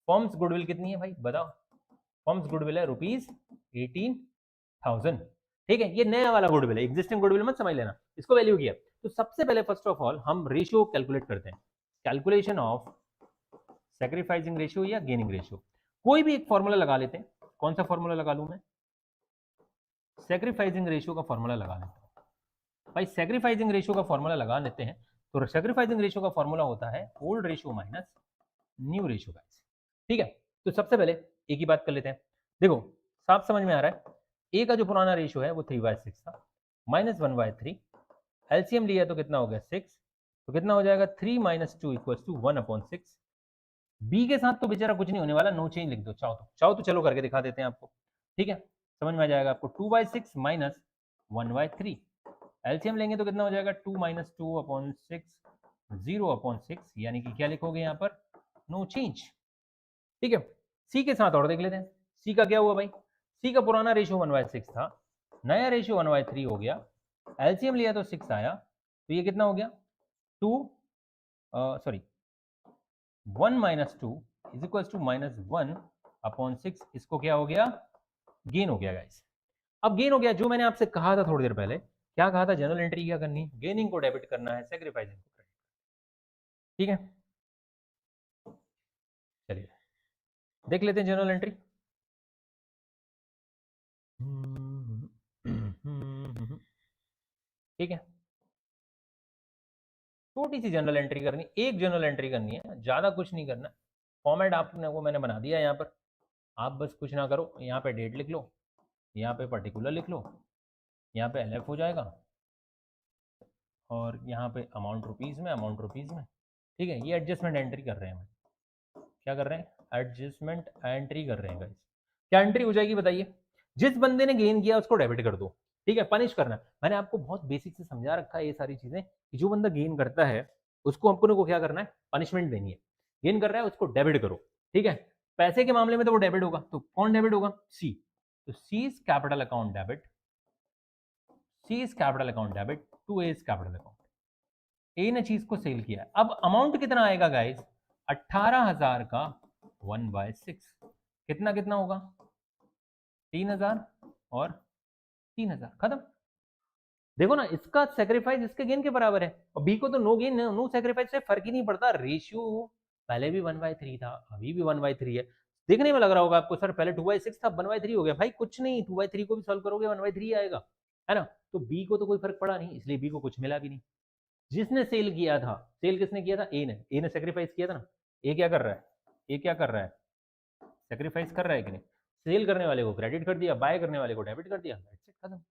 A: फर्म्स गुडविल कितनी है भाई बताओ। फर्म्स गुडविल है रुपीज 18,000। ठीक है, ये नया वाला गुडविल है, एग्जिस्टिंग गुडविल मत समझ लेना, इसको वैल्यू किया। तो सबसे पहले फर्स्ट ऑफ ऑल हम रेशियो कैलकुलेट करते हैं, कैलकुलेशन ऑफ सैक्रिफाइसिंग रेशियो या गेनिंग रेशियो। कोई भी एक फॉर्मूला लगा लेते हैं। कौन सा फॉर्मूला लगा लूं मैं, सैक्रिफाइसिंग रेशियो का फॉर्मूला लगा लेते हैं भाई। सैक्रिफाइसिंग रेशियो का फॉर्मूला लगा लेते हैं। तो सैक्रिफाइसिंग रेशियो का फॉर्मूला होता है old ratio minus new ratio guys. ठीक है, तो सबसे पहले एक ही बात कर लेते हैं। देखो साफ समझ में आ रहा है, ए का जो पुराना रेशियो है वो 3/6 था, माइनस 1/3, एलसीएम लिया तो कितना हो गया 6, तो कितना हो जाएगा 3 - 2 = 1/6। बी के साथ तो बेचारा कुछ नहीं होने वाला, नो चेंज लिख दो, चाहो तो चलो करके दिखा देते हैं आपको। ठीक है, समझ में आ जाएगा आपको। 2/6 माइनस 1/3, एलसीएम लेंगे तो कितना हो जाएगा 2 - 2/6, 0/6, यानी कि क्या लिखोगे यहाँ पर, नो चेंज। ठीक है, सी के साथ और देख लेते हैं। सी का क्या हुआ भाई, सी का पुराना रेशियो 1/6 था, नया रेशियो 1/3 हो गया, एलसीएम लिया तो 6 आया, तो ये कितना हो गया 2 सॉरी 1 - 2 = -1/6। इसको क्या हो गया, गेन हो गया गाइस। अब गेन हो गया, जो मैंने आपसे कहा था थोड़ी देर पहले, क्या कहा था, जनरल एंट्री क्या करनी है, गेनिंग को डेबिट करना है, सैक्रिफाइसिंग को क्रेडिट। ठीक है, चलिए देख लेते हैं जनरल एंट्री। ठीक है, छोटी सी जनरल एंट्री करनी, एक जनरल एंट्री करनी है, ज्यादा कुछ नहीं करना। फॉर्मेट आपने को मैंने बना दिया यहाँ पर, आप बस कुछ ना करो, यहाँ पे डेट लिख लो, यहाँ पे पर्टिकुलर लिख लो, यहाँ पे एलएफ हो जाएगा, और यहाँ पे अमाउंट रुपीज़ में, अमाउंट रुपीज़ में। ठीक है, ये एडजस्टमेंट एंट्री कर रहे हैं, क्या कर रहे हैं, एडजस्टमेंट एंट्री कर रहे हैं गाइस। क्या एंट्री हो जाएगी बताइए, जिस बंदे ने गेन किया उसको डेबिट कर दो। ठीक है, पनिश करना, मैंने आपको बहुत बेसिक से समझा रखा है ये सारी चीजें, कि जो बंदा गेन करता है उसको हमको को क्या करना है, पनिशमेंट देनी है। गेन कर रहा है उसको डेबिट करो। ठीक है, पैसे के मामले में तो वो डेबिट होगा, तो कौन डेबिट होगा, सी। तो C is capital account debit, C is capital account debit to A is capital account. A ने चीज को सेल किया, अब अमाउंट कितना आएगा गाइस, 18,000 का 1/6, कितना कितना होगा 3,000 और 3,000, खत्म। देखो ना, इसका सेक्रीफाइस इसके गेन के बराबर है, और बी को तो नो गेन नो सेक्रीफाइस से फर्क ही नहीं पड़ता। रेशियो पहले भी 1/3 था, अभी भी 1/3 है। देखने में लग रहा होगा आपको, सर पहले 2/6 था 1/3 हो गया, भाई कुछ नहीं, 2/3 को भी सॉल्व करोगे 1/3 आएगा, है ना। तो बी को तो कोई फर्क पड़ा नहीं, इसलिए बी को कुछ मिला भी नहीं। जिसने सेल किया था, सेल किसने किया था, ए ने सेक्रीफाइस किया था ना। ए क्या कर रहा है, ए क्या कर रहा है, सेक्रीफाइस कर रहा है कि नहीं, सेल करने वाले को क्रेडिट कर दिया, बाय करने वाले को डेबिट कर दिया, खत्म।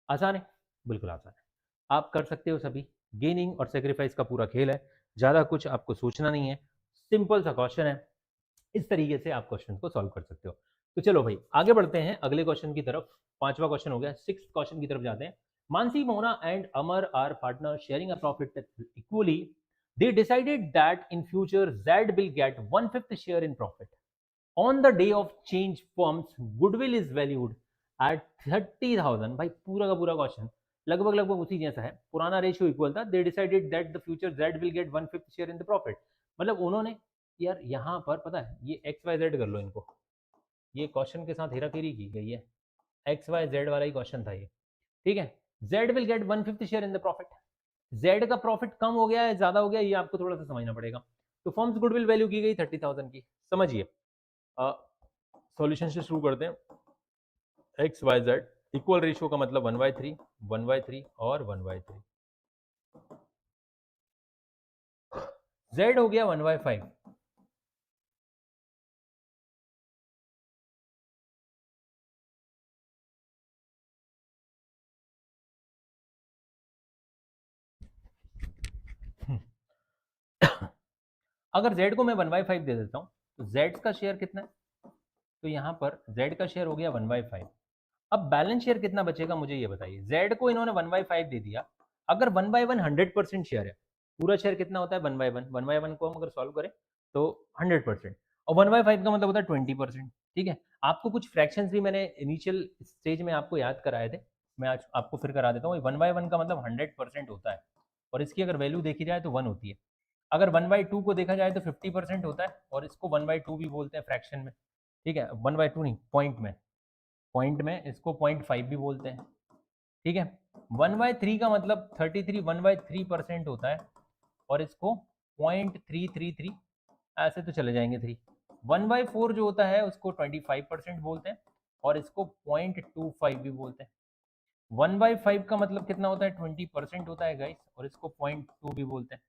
A: आसान है, बिल्कुल आसान है, आप कर सकते हो सभी। गेनिंग और सेक्रीफाइस का पूरा खेल है, ज़्यादा कुछ आपको सोचना नहीं है, सिंपल सा क्वेश्चन है, इस तरीके से आप क्वेश्चन को सॉल्व कर सकते हो। तो चलो भाई आगे बढ़ते हैं अगले क्वेश्चन की तरफ। पांचवा क्वेश्चन हो गया, सिक्स क्वेश्चन की तरफ जाते हैं। Mansi, Mona and Amar are partner sharing a profit equally. They decided that in future Zed will get 1/5 share in profit. On the day of change, firm's goodwill is valued at 30,000। भाई पूरा का पूरा क्वेश्चन लगभग लगभग उसी जैसा है, पुराना रेशियो इक्वल था। They decided that the future Z will get 1/5 share in the profit। मतलब उन्होंने, यार यहाँ पर पता है, ये XYZ कर लो इनको, ये क्वेश्चन के साथ हेराफेरी की गई है, XYZ वाला ही क्वेश्चन था ये। ठीक है, Z will get 1/5 share in the profit। Z का प्रॉफिट कम हो गया है ज्यादा हो गया, ये आपको थोड़ा सा समझना पड़ेगा। तो फर्म्स गुडविल वैल्यू की गई 30,000 की, समझिए। सॉल्यूशन से शुरू करते हैं। XYZ इक्वल रेशियो का मतलब 1/3, 1/3 और 1/3। Z हो गया 1/5। अगर Z को मैं 1/5 दे देता हूं तो Z का शेयर कितना है, तो यहां पर Z का शेयर हो गया 1/5, अब बैलेंस शेयर कितना बचेगा मुझे ये बताइए। जेड को इन्होंने 1/5 दे दिया, अगर 1/1 100% शेयर है, पूरा शेयर कितना होता है 1/1, 1/1 को हम अगर सॉल्व करें तो 100%, और 1/5 का मतलब होता है 20%। ठीक है, आपको कुछ फ्रैक्शंस भी मैंने इनिशियल स्टेज में आपको याद कराए थे, मैं आज आपको फिर करा देता हूँ। 1/1 का मतलब 100% होता है, और इसकी अगर वैल्यू देखी जाए तो 1 होती है। अगर 1/2 को देखा जाए तो 50% होता है, और इसको 1/2 भी बोलते हैं फ्रैक्शन में। ठीक है, 1/2 नहीं, पॉइंट में इसको 0.5 भी बोलते हैं। ठीक है, 1/3 का मतलब 33 1/3% होता है, और इसको 0.333 ऐसे तो चले जाएंगे 3। 1/4 जो होता है उसको 25% बोलते हैं, और इसको 0.25 भी बोलते हैं। 1/5 का मतलब कितना होता है 20% होता है गाइस, और इसको 0.2 भी बोलते हैं।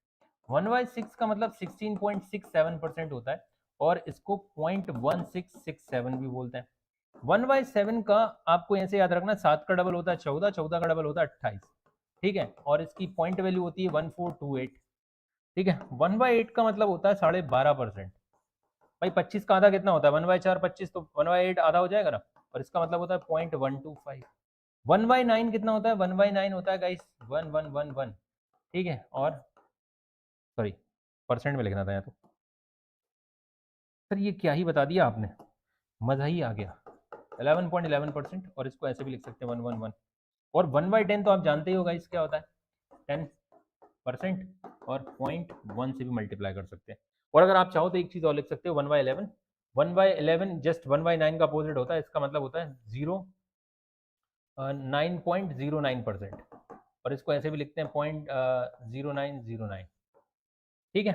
A: 1/6 का मतलब 16.67% होता है, और इसको 0.1667 भी बोलते हैं। 1/7 का आपको ऐसे याद रखना, 7 का डबल होता है 14, 14 का डबल होता है 28। ठीक है, और इसकी पॉइंट वैल्यू होती है 1428। ठीक है, 1/8 का मतलब होता है 12.5%। भाई 25 का आधा कितना होता है 1/4 25, तो 1/8 आधा हो जाएगा ना, और इसका मतलब होता है 0.125। 1/9 कितना होता है 1/9 होता है गाइस 1111। ठीक है, और सॉरी परसेंट में लिखना था यहाँ तो, सर ये क्या ही बता दिया आपने, मजा ही आ गया। 11.11%, और इसको ऐसे भी लिख सकते हैं 111। और 1/10 तो आप जानते ही हो गाइस क्या होता है 10%, और 0.1 से भी मल्टीप्लाई कर सकते हैं। और अगर आप चाहो तो एक चीज और लिख सकते हो 1/11। 1/11 जस्ट 1/9 का अपोजिट होता है, इसका मतलब होता है 9.09%, और इसको ऐसे भी लिखते हैं 0.0909। ठीक है,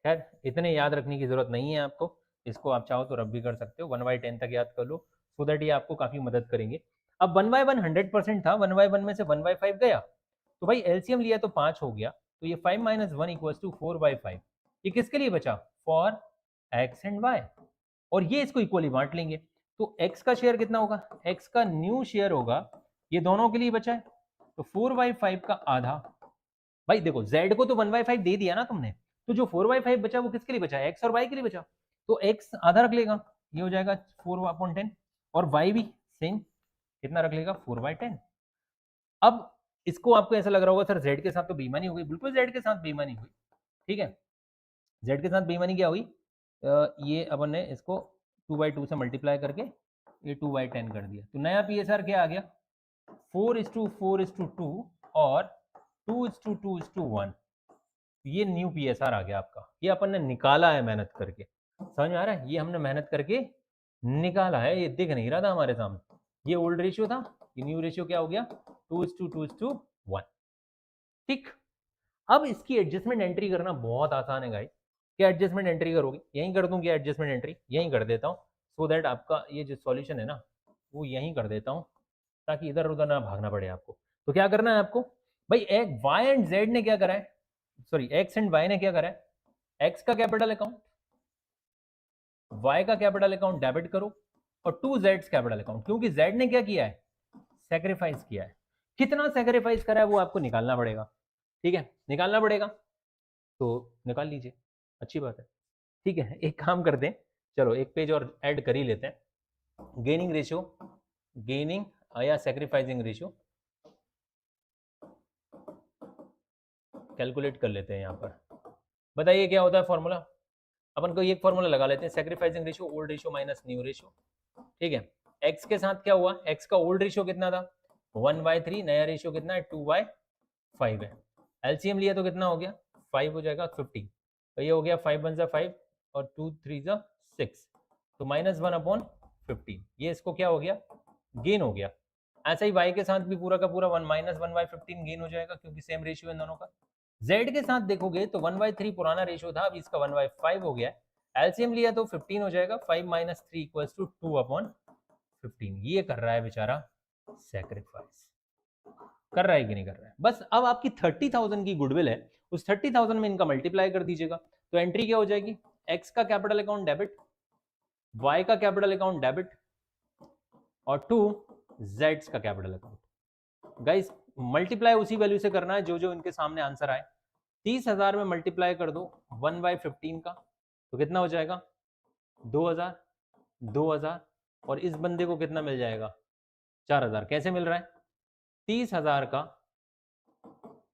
A: खैर इतने याद रखने की जरूरत नहीं है आपको, इसको आप चाहो तो रब भी कर सकते हो, 1/10 तक याद कर लो, सो दैट ये आपको काफी मदद करेंगे। अब 1/1 100% था, 1/1 में से 1/5 गया, तो भाई एलसीएम लिया तो 5 हो गया, तो ये 5 - 1 = 4/5। ये किसके लिए बचा, फॉर एक्स एंड वाई, और ये इसको इक्वली बांट लेंगे। तो एक्स का शेयर कितना होगा, एक्स का न्यू शेयर होगा, ये दोनों के लिए बचा है, तो 4/5 का आधा। भाई देखो z को तो 1/5 दे दिया ना तुमने, तो जो 4/5 बचा वो किसके लिए बचा, एक्स और वाई के लिए बचा, तो x आधा रख लेगा, ये हो जाएगा 4/10, और y भी सेम कितना रख लेगा 4/10। अब इसको आपको ऐसा लग रहा होगा सर z के साथ तो बेईमानी हो गई, बिल्कुल z के साथ बेईमानी हुई। ठीक है, z के साथ बेईमानी क्या हुई, ये अपन ने इसको 2/2 से मल्टीप्लाई करके ये 2/10 कर दिया, तो नया पीएसआर क्या आ गया 4:4:2 और 2:2:1। ये न्यू पीएसआर आ गया आपका, ये अपन ने निकाला है मेहनत करके, समझ में आ रहा है, ये हमने मेहनत करके निकाला है, ये दिख नहीं रहा था हमारे सामने, ये ओल्ड रेशियो था, ये न्यू रेशियो क्या हो गया 2:2:1। ठीक, अब इसकी एडजस्टमेंट एंट्री करना बहुत आसान है गाइस। क्या एडजस्टमेंट एंट्री करोगे, यहीं कर दूं क्या एडजस्टमेंट एंट्री, यहीं कर देता हूँ, सो दैट आपका ये जो सॉल्यूशन है ना वो यहीं कर देता हूँ, ताकि इधर उधर ना भागना पड़े आपको। तो क्या करना है आपको, भाई एक वाई एंड जेड ने क्या करा है, सॉरी एक्स एंड वाई ने क्या करा है, एक्स का कैपिटल अकाउंट वाई का कैपिटल अकाउंट डेबिट करो, और 2z कैपिटल अकाउंट, क्योंकि z ने क्या किया है सेक्रीफाइस किया है, कितना सेक्रीफाइस करा है वो आपको निकालना पड़ेगा। ठीक है, निकालना पड़ेगा, तो निकाल लीजिए, अच्छी बात है। ठीक है, एक काम करते हैं, चलो एक पेज और ऐड कर ही लेते हैं, गेनिंग रेशियो, गेनिंग या सेक्रीफाइसिंग रेशियो कैलकुलेट कर लेते हैं यहाँ पर। बताइए क्या होता है फॉर्मूला, अपन को एक फॉर्मूला लगा लेते हैं, sacrificing ratio old ratio minus new ratio. ठीक है, एक्स के साथ क्या हुआ, एक्स का ओल्ड रेशियो कितना था 1/3, नया रेशियो कितना है 2/5 है, एलसीएम लिया तो कितना हो गया 5 हो जाएगा 50, तो ये हो गया 5 × 5 और 2 3 6, तो -1/15, ये इसको क्या हो गया गेन हो गया। ऐसा ही y के साथ भी पूरा का पूरा 1 - 1/15 गेन हो जाएगा, क्योंकि सेम रेशियो इन दोनों का। z के साथ देखोगे तो 1/3 पुराना रेशियो था, अभी इसका 1/5 हो गया है, एलसीएम लिया तो 15 हो जाएगा, 5 - 3 = 2/15। ये कर रहा है बेचारा सेक्रीफाइस, कर रहा है कि नहीं कर रहा है। बस अब आपकी 30,000 की गुडविल है, उस 30,000 में इनका मल्टीप्लाई कर दीजिएगा, तो एंट्री क्या हो जाएगी, एक्स का कैपिटल अकाउंट डेबिट, वाई का कैपिटल अकाउंट डेबिट, और 2 जेड्स का कैपिटल अकाउंट। गाइस मल्टीप्लाई उसी वैल्यू से करना है जो जो इनके सामने आंसर आए। 30,000 में मल्टीप्लाई कर दो 1/15 का, तो कितना हो जाएगा 2,000, 2,000, और इस बंदे को कितना मिल जाएगा 4000 कैसे मिल रहा है? 30,000 का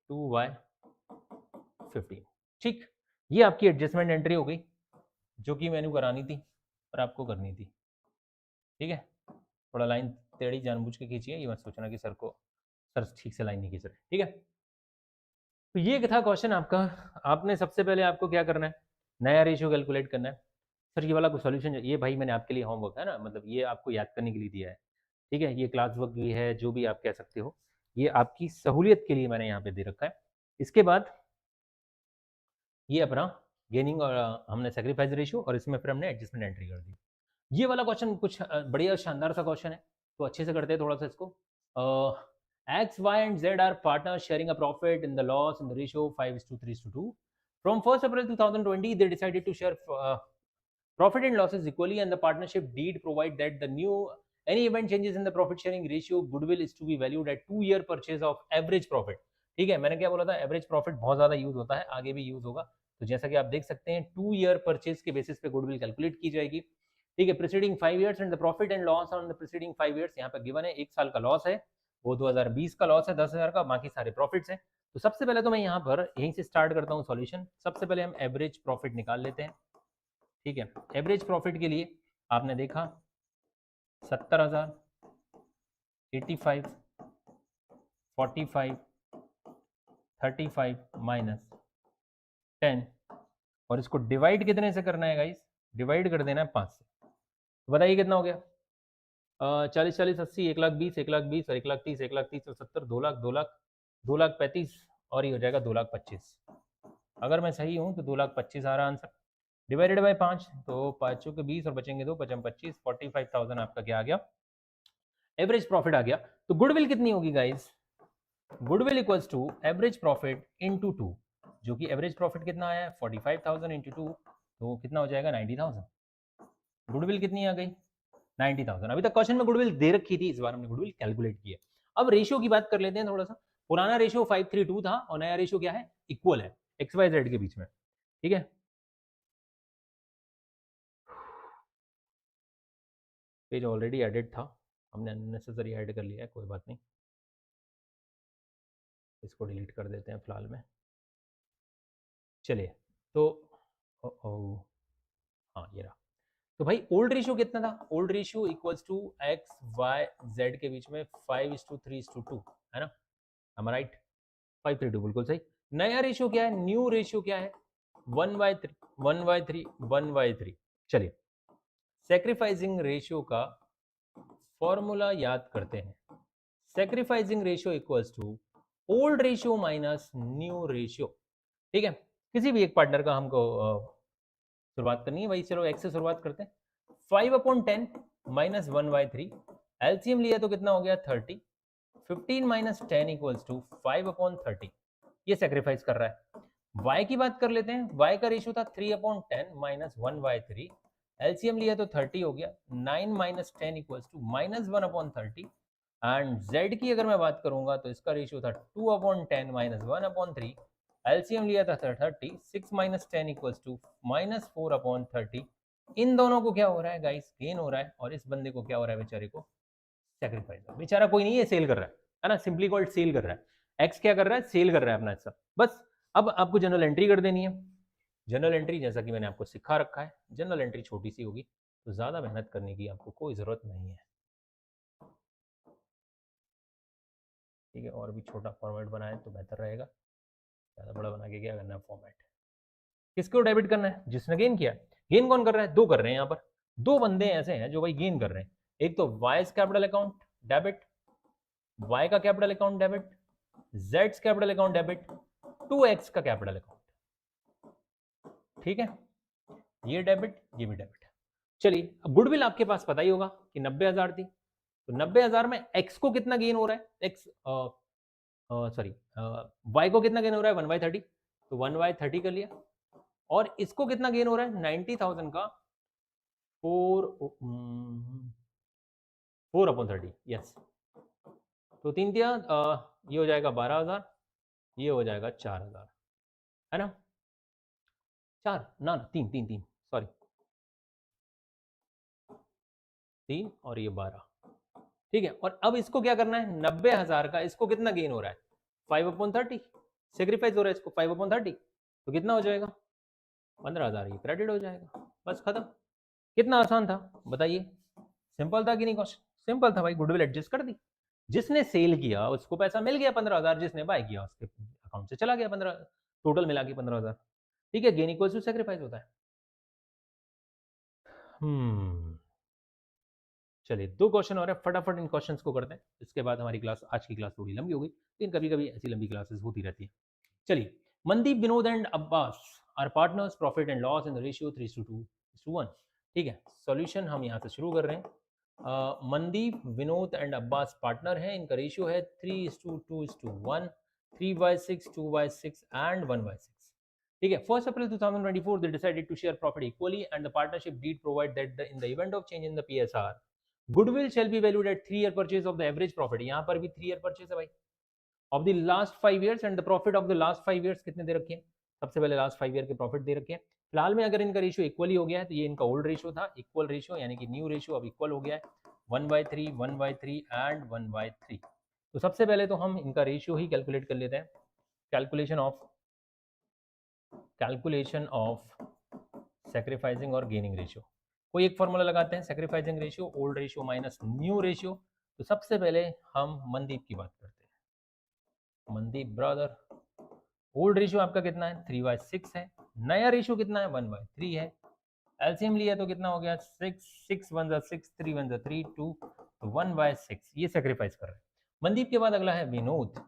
A: 2/15। ठीक, ये आपकी एडजस्टमेंट एंट्री हो गई जो कि मैंने करानी थी और आपको करनी थी। ठीक है, थोड़ा लाइन टेढ़ी जानबूझ के खींचिए, ये मत सोचना कि सर ठीक से लाइन नहीं खींच रहे। ठीक है, तो ये था क्वेश्चन आपका। आपने सबसे पहले आपको क्या करना है, नया रेशियो कैलकुलेट करना है। सर ये वाला कोई सोल्यूशन, ये भाई मैंने आपके लिए होमवर्क है ना, मतलब ये आपको याद करने के लिए दिया है। ठीक है, ये क्लास वर्क भी है, जो भी आप कह सकते हो, ये आपकी सहूलियत के लिए मैंने यहाँ पे दे रखा है। इसके बाद ये अपना गेनिंग और हमने सेक्रीफाइस रेशियो और इसमें फिर हमने एडजस्टमेंट एंट्री कर दी। ये वाला क्वेश्चन कुछ बढ़िया शानदार सा क्वेश्चन है, तो अच्छे से करते हैं थोड़ा सा इसको। X, Y and Z are partners sharing a profit in the loss in the ratio 5:3:2. From 1st April 2020, they decided to share profit and losses equally, and the partnership deed provide that the new any event changes in the profit sharing ratio, goodwill is to be valued at 2-year purchase of average profit. ठीक है, मैंने क्या बोला था, average profit बहुत ज्यादा use होता है, आगे भी यूज होगा। तो जैसा कि आप देख सकते हैं 2-year परचेज के बेसिस पे गुडविल कैलकुलेट की जाएगी। ठीक है, preceding 5 years and the profit and loss on the preceding 5 years, यहाँ पर गिवन है 1 साल का लॉस है, वो 2020 का लॉस है 10,000 का, बाकी सारे प्रॉफिट्स हैं। तो सबसे पहले तो मैं यहाँ पर यहीं से स्टार्ट करता हूँ सॉल्यूशन। सबसे पहले हम एवरेज प्रॉफिट निकाल लेते हैं। ठीक है, एवरेज प्रॉफिट के लिए आपने देखा 70,000, 85, 45, 35 माइनस 10, और इसको डिवाइड कितने से करना है गाइस? डिवाइड कर देना है 5 से। तो बताइए कितना हो गया? 40, 40, 80, 1,20,000, 1,20,000 और 1,30,000, 1,30,000 और 70, 2 लाख, 2 लाख, 2,35,000 और ये हो जाएगा 2,25,000। अगर मैं सही हूँ तो 2,25,000 आ रहा आंसर, डिवाइडेड बाय 5, तो 5 के 20 और बचेंगे 2, 5 25, 45,000 आपका क्या आ गया? एवरेज प्रॉफिट आ गया। तो गुडविल कितनी होगी guys? Goodwill equals to average profit into 2, जो कि एवरेज प्रॉफिट कितना आया है 45,000 इंटू 2, तो कितना हो जाएगा 90,000। गुडविल कितनी आ गई? 90,000। अभी तक क्वेश्चन में गुडविल दे रखी थी, इस बार हमने गुडविल कैलकुलेट किया। अब रेशियो की बात कर लेते हैं थोड़ा सा। पुराना रेशियो 5:3:2 था और नया रेशियो क्या है? इक्वल है, एक्स वाई जेड के बीच में। ठीक है, पेज ऑलरेडी एडिट था, हमने अननेसेसरी ऐड कर लिया है, कोई बात नहीं, इसको डिलीट कर देते हैं फिलहाल में। चलिए, तो हाँ ये रहा। तो भाई ओल्ड रेशियो कितना था? Old ratio equals to x y z के बीच में 5:3:2, है ना? am I right? 5:3:2 बिल्कुल सही। नया रेशियो क्या है? न्यू रेशियो क्या है? 1/3, 1/3, 1/3। चलिए, सेक्रीफाइसिंग रेशियो का फॉर्मूला याद करते हैं। Sacrificing ratio equals to old ratio minus new ratio. ठीक है, किसी भी एक पार्टनर का हमको शुरुआत करनी है भाई, चलो एक्स से शुरुआत करते हैं। 5/10 माइनस 1/3, एलसीएम लिया तो कितना हो गया 30, 15 माइनस 10 इक्वल्स टू 5/30। ये सेक्रीफाइस कर रहा है। y की बात कर लेते हैं। y का रेशियो था 3/10 माइनस 1/3, एलसीएम लिया तो 30 हो गया, 9 minus 10 equals to minus 1/30। And z की अगर मैं बात करूंगा तो इसका रेशियो था 2/10 माइनस 1/3, एलसीएम लिया था 30, 6 माइनस 10 इक्वल्स टू माइनस 4/30। इन दोनों को क्या हो रहा है गाइस? गेन हो रहा है, और इस बंदे को क्या हो रहा है बेचारे को? सेक्रीफाइस। बेचारा कोई नहीं है, सेल कर रहा है ना, सिंपली कॉल्ड सेल कर रहा है। एक्स क्या कर रहा है? सेल कर रहा है अपना हिस्सा। बस अब आपको जनरल एंट्री कर देनी है। जनरल एंट्री जैसा कि मैंने आपको सिखा रखा है, जनरल एंट्री छोटी सी होगी, तो ज्यादा मेहनत करने की आपको कोई जरूरत नहीं है। ठीक है, और भी छोटा फॉर्मेट बनाए तो बेहतर रहेगा, ज्यादा बड़ा बना के क्या करना है फॉर्मेट। किसको डेबिट करना है? जिसने गेन किया। गेन कौन कर रहा है? दो कर रहे हैं यहाँ पर, दो बंदे ऐसे हैं जो भाई गेन कर रहे हैं। एक तो Y's capital account debit, Y का कैपिटल अकाउंट डेबिट, जेड्स कैपिटल अकाउंट डेबिट, 2x का कैपिटल अकाउंट। ठीक है, ये डेबिट, ये भी डेबिट। चलिए, अब गुडविल आपके पास पता ही होगा कि 90,000 थी, तो 90,000 में x को कितना गेन हो रहा है? x सॉरी, y को कितना गेन हो रहा है? 1/30, तो 1/30 कर लिया। और इसको कितना गेन हो रहा है? 90,000 का 4/30, यस। तो 3 दिया, ये हो जाएगा 12,000, ये हो जाएगा 4,000, है ना? 4 ना, 3 3 3, सॉरी, 3 और ये 12। ठीक है, और अब इसको क्या करना है, 90,000 का इसको कितना गेन हो रहा है, 5/30 सेक्रीफाइस हो रहा है इसको 5/30, तो कितना हो जाएगा 15,000, ये क्रेडिट हो जाएगा, बस खत्म। कितना आसान था बताइए, सिंपल था कि नहीं क्वेश्चन, सिंपल था भाई, गुडविल एडजस्ट कर दी, जिसने सेल किया उसको पैसा मिल गया 15,000, जिसने बाय किया उसके अकाउंट से चला गया 15, टोटल मिला के 15,000। ठीक है, गेन इक्वल्स टू सेक्रीफाइस होता है। चलिए 2 क्वेश्चन और है, फटाफट इन क्वेश्चंस को करते हैं, इसके बाद हमारी क्लास, आज की क्लास थोड़ी लंबी हो गई, लेकिन कभी कभी ऐसी लंबी क्लासेस होती रहती है। चलिए, Mandeep, Vinod and Abbas are partners, profit and loss in the ratio 3:2:1। ठीक है, सॉल्यूशन हम यहाँ से शुरू कर रहे हैं। मनदीप, विनोद एंड अब्बास पार्टनर हैं, इनका रेशियो है 3:2:1, 3/6, 2/6 एंड 1/6। ठीक है, 1 April 2024 they decided to share profit equally and the partnership deed provide that in the event of change in the PSR, goodwill shall be valued at 3-year purchase of the average profit। यहाँ पर भी 3-year purchase है भाई, of the last 5 years and the profit of the last 5 years कितने दे रखे हैं, सबसे पहले लास्ट 5 ईयर के प्रॉफिट दे रखे हैं। फिलहाल में अगर इनका रेशियो इक्वली हो गया है, तो ये इनका ओल्ड रेशियो था, इक्वल रेशियो यानी कि न्यू रेशियो अब इक्वल हो गया है, 1/3, 1/3 एंड 1/3। तो सबसे पहले तो हम इनका रेशियो ही कैलकुलेट कर लेते हैं, कैलकुलेशन ऑफ सैक्रिफाइसिंग और गेनिंग रेशियो। कोई एक फॉर्मूला लगाते हैं, sacrificing ratio old ratio minus new ratio. तो सबसे पहले हम मनदीप की बात करते हैं, मनदीप ब्रदर, ओल्ड रेशियो आपका कितना है 3/6 है, नया रेशियो कितना है 1/3 है, एलसीएम लिया तो कितना हो गया 6, 6 1 जा 6, 3 1 जा 3, 2, तो 1/6 ये सेक्रीफाइस कर रहे हैं। मनदीप के बाद अगला है विनोद,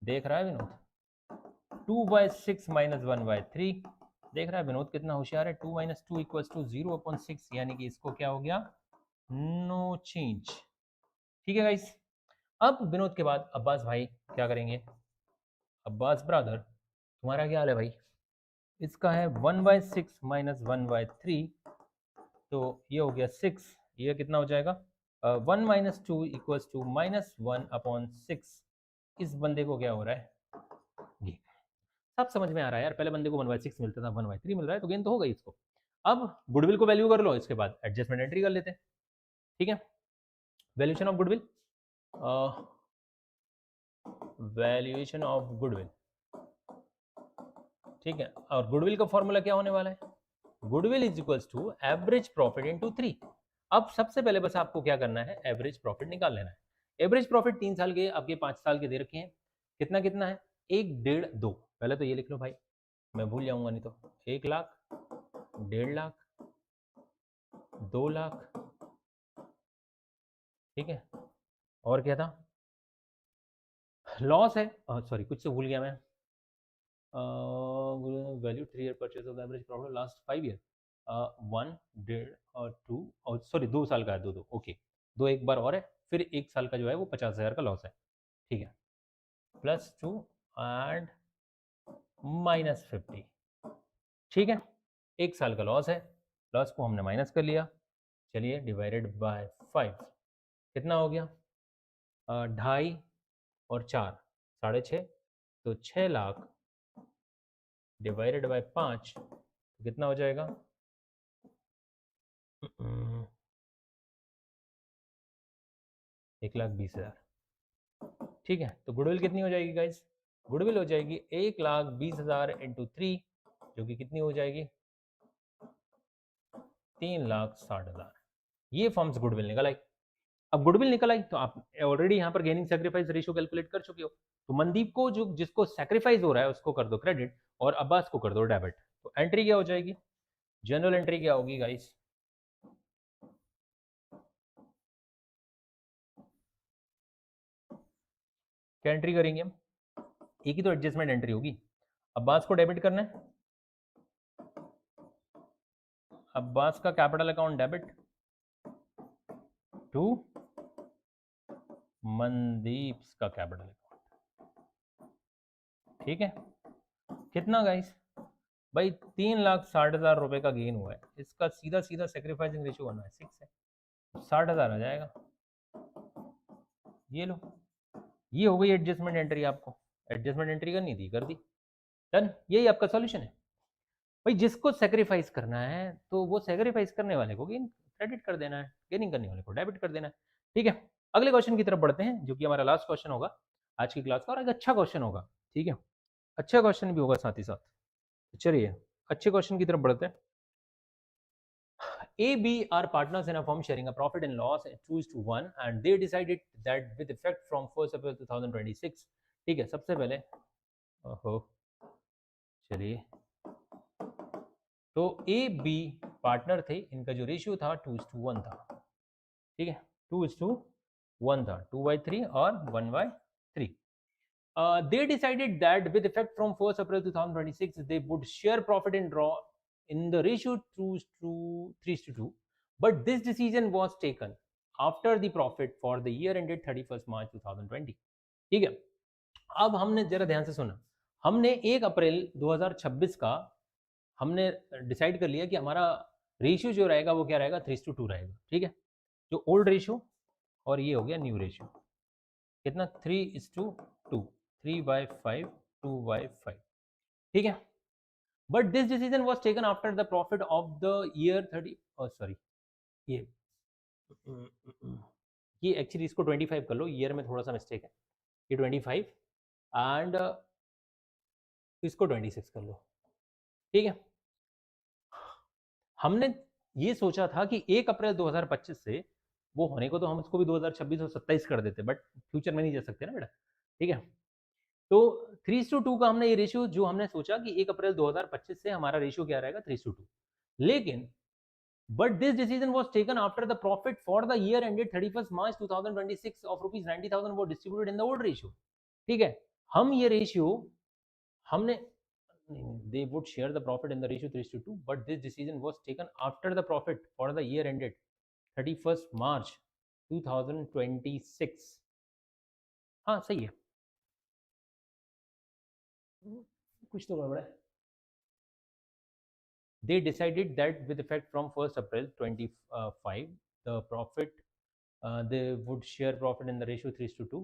A: देख रहा है विनोद, 2/6 माइनस 1/3, देख रहा है विनोद कितना होशियार है, 2 - 2 = 0/6, यानी कि इसको क्या हो गया, नो चेंज। ठीक है गाइस, अब विनोद के बाद अब्बास भाई क्या करेंगे, अब्बास ब्रदर तुम्हारा क्या हाल है भाई, इसका है 1/6 माइनस 1/3, तो ये हो गया 6, ये कितना हो जाएगा 1 - 2 = -1/6। इस बंदे को क्या हो रहा है, ये सब समझ में आ रहा है यार, पहले बंदे को 1/6 मिलता था, 1/3 मिल रहा है, तो गेन तो हो गई इसको। अब गुडविल को वैल्यू कर लो, इसके बाद एडजस्टमेंट एंट्री कर लेते हैं। ठीक है, valuation of goodwill, valuation of goodwill, ठीक है, और गुडविल का फॉर्मूला क्या होने वाला है, goodwill is equals to average profit into 3। अब सबसे पहले बस आपको क्या करना है, एवरेज प्रॉफिट निकाल लेना है। एवरेज प्रॉफिट 3 साल के, आपके 5 साल के दे रखे हैं, कितना कितना है 1, 1.5, 2, पहले तो ये लिख लो भाई, मैं भूल जाऊंगा नहीं तो, 1 लाख, 1.5 लाख, 2 लाख, ठीक है, और क्या था, लॉस है, सॉरी कुछ से भूल गया मैं, value 3 year purchase of the average profit last 5 year, 1, 1.5 और 2, और सॉरी 2 साल का है, 2 ओके, 2 एक बार और है, फिर 1 साल का जो है वो 50,000 का लॉस है। ठीक है, +2 एंड -50, ठीक है, 1 साल का लॉस है, लॉस को हमने माइनस कर लिया, चलिए डिवाइडेड बाय 5 कितना हो गया, 2.5 और 4 6.5, तो 6 लाख डिवाइडेड बाय 5 तो कितना हो जाएगा 1,20,000। ठीक है, तो गुडविल कितनी हो जाएगी गाइस, गुडविल हो जाएगी 1,20,000 इंटू 3, जो कि कितनी हो जाएगी 3,60,000। ये फॉर्म्स गुडविल निकल आई। अब गुडविल निकल आई तो आप ऑलरेडी यहाँ पर गेनिंग सैक्रिफाइस रेशियो कैलकुलेट कर चुके हो, तो मनदीप को जो जिसको सैक्रिफाइस हो रहा है उसको कर दो क्रेडिट, और अब्बास को कर दो डेबिट। तो एंट्री क्या हो जाएगी, जनरल एंट्री क्या होगी गाइस, क्या एंट्री करेंगे हम, एक ही तो एडजस्टमेंट एंट्री होगी, अब्बास को डेबिट करना है, अब्बास का capital account debit to Mandeep का कैपिटल अकाउंट। ठीक है, कितना गाइस भाई 3,60,000 रुपए का गेन हुआ है, इसका सीधा सीधा सेक्रीफाइसिंग रेशियो होना है 6 है, 60,000 आ जाएगा, ये लो, ये हो गई एडजस्टमेंट एंट्री, आपको एडजस्टमेंट एंट्री करनी थी कर दी, डन, यही आपका सॉल्यूशन है। भाई जिसको सेक्रीफाइस करना है तो वो सेक्रीफाइस करने वाले को गेन क्रेडिट कर देना है, गेनिंग करने वाले को डेबिट कर देना है। ठीक है, अगले क्वेश्चन की तरफ बढ़ते हैं, जो कि हमारा लास्ट क्वेश्चन होगा आज की क्लास का, और एक अच्छा क्वेश्चन होगा, ठीक है, अच्छा क्वेश्चन भी होगा साथ ही साथ। चलिए अच्छे क्वेश्चन की तरफ बढ़ते हैं। A, B are partners in a firm sharing a profit and loss at 2:1 and they decided that with effect from 1st April 2026। ठीक है, सबसे पहले ओहो चलिए, तो A, B पार्टनर थे, इनका जो रेशियो था 2:1 था, ठीक है, 2:1 था, 2/3 और 1/3। They decided that with effect from 1st April 2026 they would share profit and draw in the ratio 3:2, but this decision was taken after the profit for the year ended 31st March 2020। ठीक है, अब हमने जरा ध्यान से सुना, हमने 1 अप्रैल 2026 का हमने डिसाइड कर लिया कि हमारा रेशियो जो रहेगा वो क्या रहेगा, 3:2 रहेगा, ठीक है, जो ओल्ड रेशियो और ये हो गया न्यू रेशियो, कितना 3:2, 3/5, 2/5, ठीक है, but this decision was taken after the profit of the year 30, sorry ये ये एक्चुअली इसको 25 कर लो, ईयर में थोड़ा सा मिस्टेक है, ये 25 एंड इसको 26 कर लो, ठीक है। हमने ये सोचा था कि 1 अप्रैल 2025 से वो होने को तो हम उसको भी 2026 और 27 कर देते, बट फ्यूचर में नहीं जा सकते ना बेटा, ठीक है। तो 3:2 का हमने ये रेशियो जो हमने सोचा कि 1 अप्रैल 2025 से हमारा रेशियो क्या रहेगा, 3:2, लेकिन but this decision was taken after the profit for the year ended 31st March 2026 of ₹90,000 वो distributed in the old ratio, ठीक है। हम ये रेशियो हमने they would share the profit in the ratio 3:2, but this decision was taken after the profit for the year ended 31st March 2026। हाँ सही है, कुछ तो गड़बड़ है। They decided that with effect from 1st April 25 the profit they would share profit in the ratio 3:2,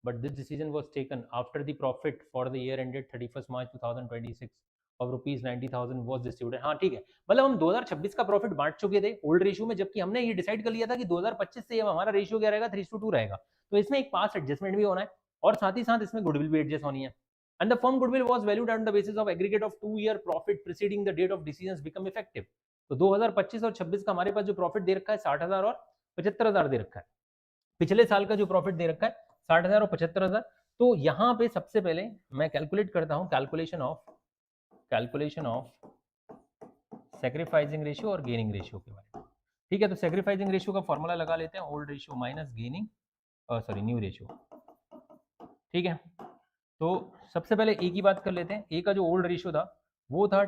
A: but this decision was taken after the profit for the year ended 31st March 2026 of ₹90,000 was distributed। हाँ ठीक है, मतलब हम 2026 का profit बांट चुके थे old ratio में, जबकि हमने ये डिसाइड कर लिया था कि 2025 से हमारा रेशियो क्या रहेगा, 3:2 रहेगा, तो इसमें एक पास्ट एडजस्टमेंट भी होना है और साथ ही साथ इसमें गुडविल भी एडजस्ट होनी है। And the firm goodwill was valued on the basis of aggregate of 2-year profit preceding the date of decisions become effective। तो 2025 और 26 का हमारे पास जो प्रॉफिट दे रखा है 60,000 और 75,000 दे रखा है, पिछले साल का जो प्रॉफिट दे रखा है 60,000 और 75,000। तो यहाँ पे सबसे पहले मैं कैलकुलेट करता हूँ कैलकुलेशन ऑफ सैक्रिफाइसिंग रेशियो और गेनिंग रेशियो के बारे में, ठीक है। तो सैक्रिफाइसिंग रेशियो का फॉर्मूला लगा लेते हैं, old ratio minus gaining sorry new ratio, ठीक है। तो सबसे पहले ए की बात कर लेते हैं। ए का जो ओल्ड रेशियो था वो था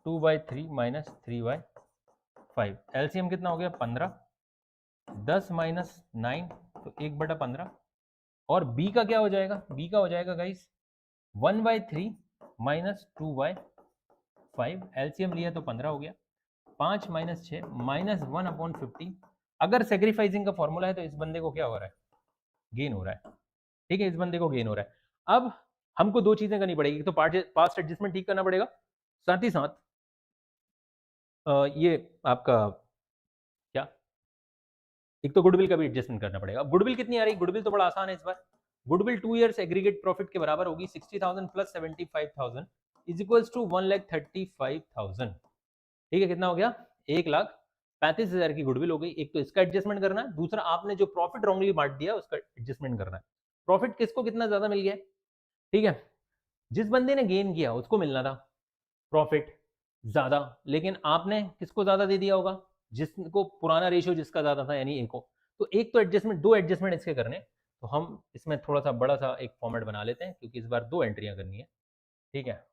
A: 2/3 माइनस 3/5, एलसीएम कितना हो गया 15, 10 माइनस 9 तो 1/15, और बी का क्या हो जाएगा, बी का हो जाएगा गाइस 1/3 माइनस 2/5, एलसीएम लिया तो 15 हो गया, 5 माइनस 6 माइनस 1/50। अगर सेक्रीफाइसिंग का फॉर्मूला है तो इस बंदे को क्या हो रहा है, गेन हो रहा है, ठीक है, इस बंदे को गेन हो रहा है। अब हमको दो चीजें करनी पड़ेगी, तो पास्ट एडजस्टमेंट ठीक करना पड़ेगा, साथ ही साथ ये आपका क्या, एक तो गुडविल का भी एडजस्टमेंट करना पड़ेगा। गुडविल कितनी आ रही है, गुडविल तो बड़ा आसान है इस बार, गुडविल 2 इयर्स एग्रीगेट प्रॉफिट के बराबर होगी, 60,000 प्लस 75,000 इज इक्वल्स टू 1,35,000, ठीक है, कितना हो गया 1,35,000 की गुडविल हो गई। एक तो इसका एडजस्टमेंट करना है, दूसरा आपने जो प्रॉफिट रॉन्गली बांट दिया उसका एडजस्टमेंट करना है। प्रॉफिट किसको कितना ज्यादा मिल गया, ठीक है, जिस बंदे ने गेन किया उसको मिलना था प्रॉफिट ज्यादा, लेकिन आपने किसको ज्यादा दे दिया होगा, जिसको पुराना रेशियो जिसका ज्यादा था यानी ए को। तो एक तो एडजस्टमेंट, दो एडजस्टमेंट इसके करने, तो हम इसमें थोड़ा सा बड़ा सा एक फॉर्मेट बना लेते हैं, क्योंकि इस बार दो एंट्रियां करनी है, ठीक है,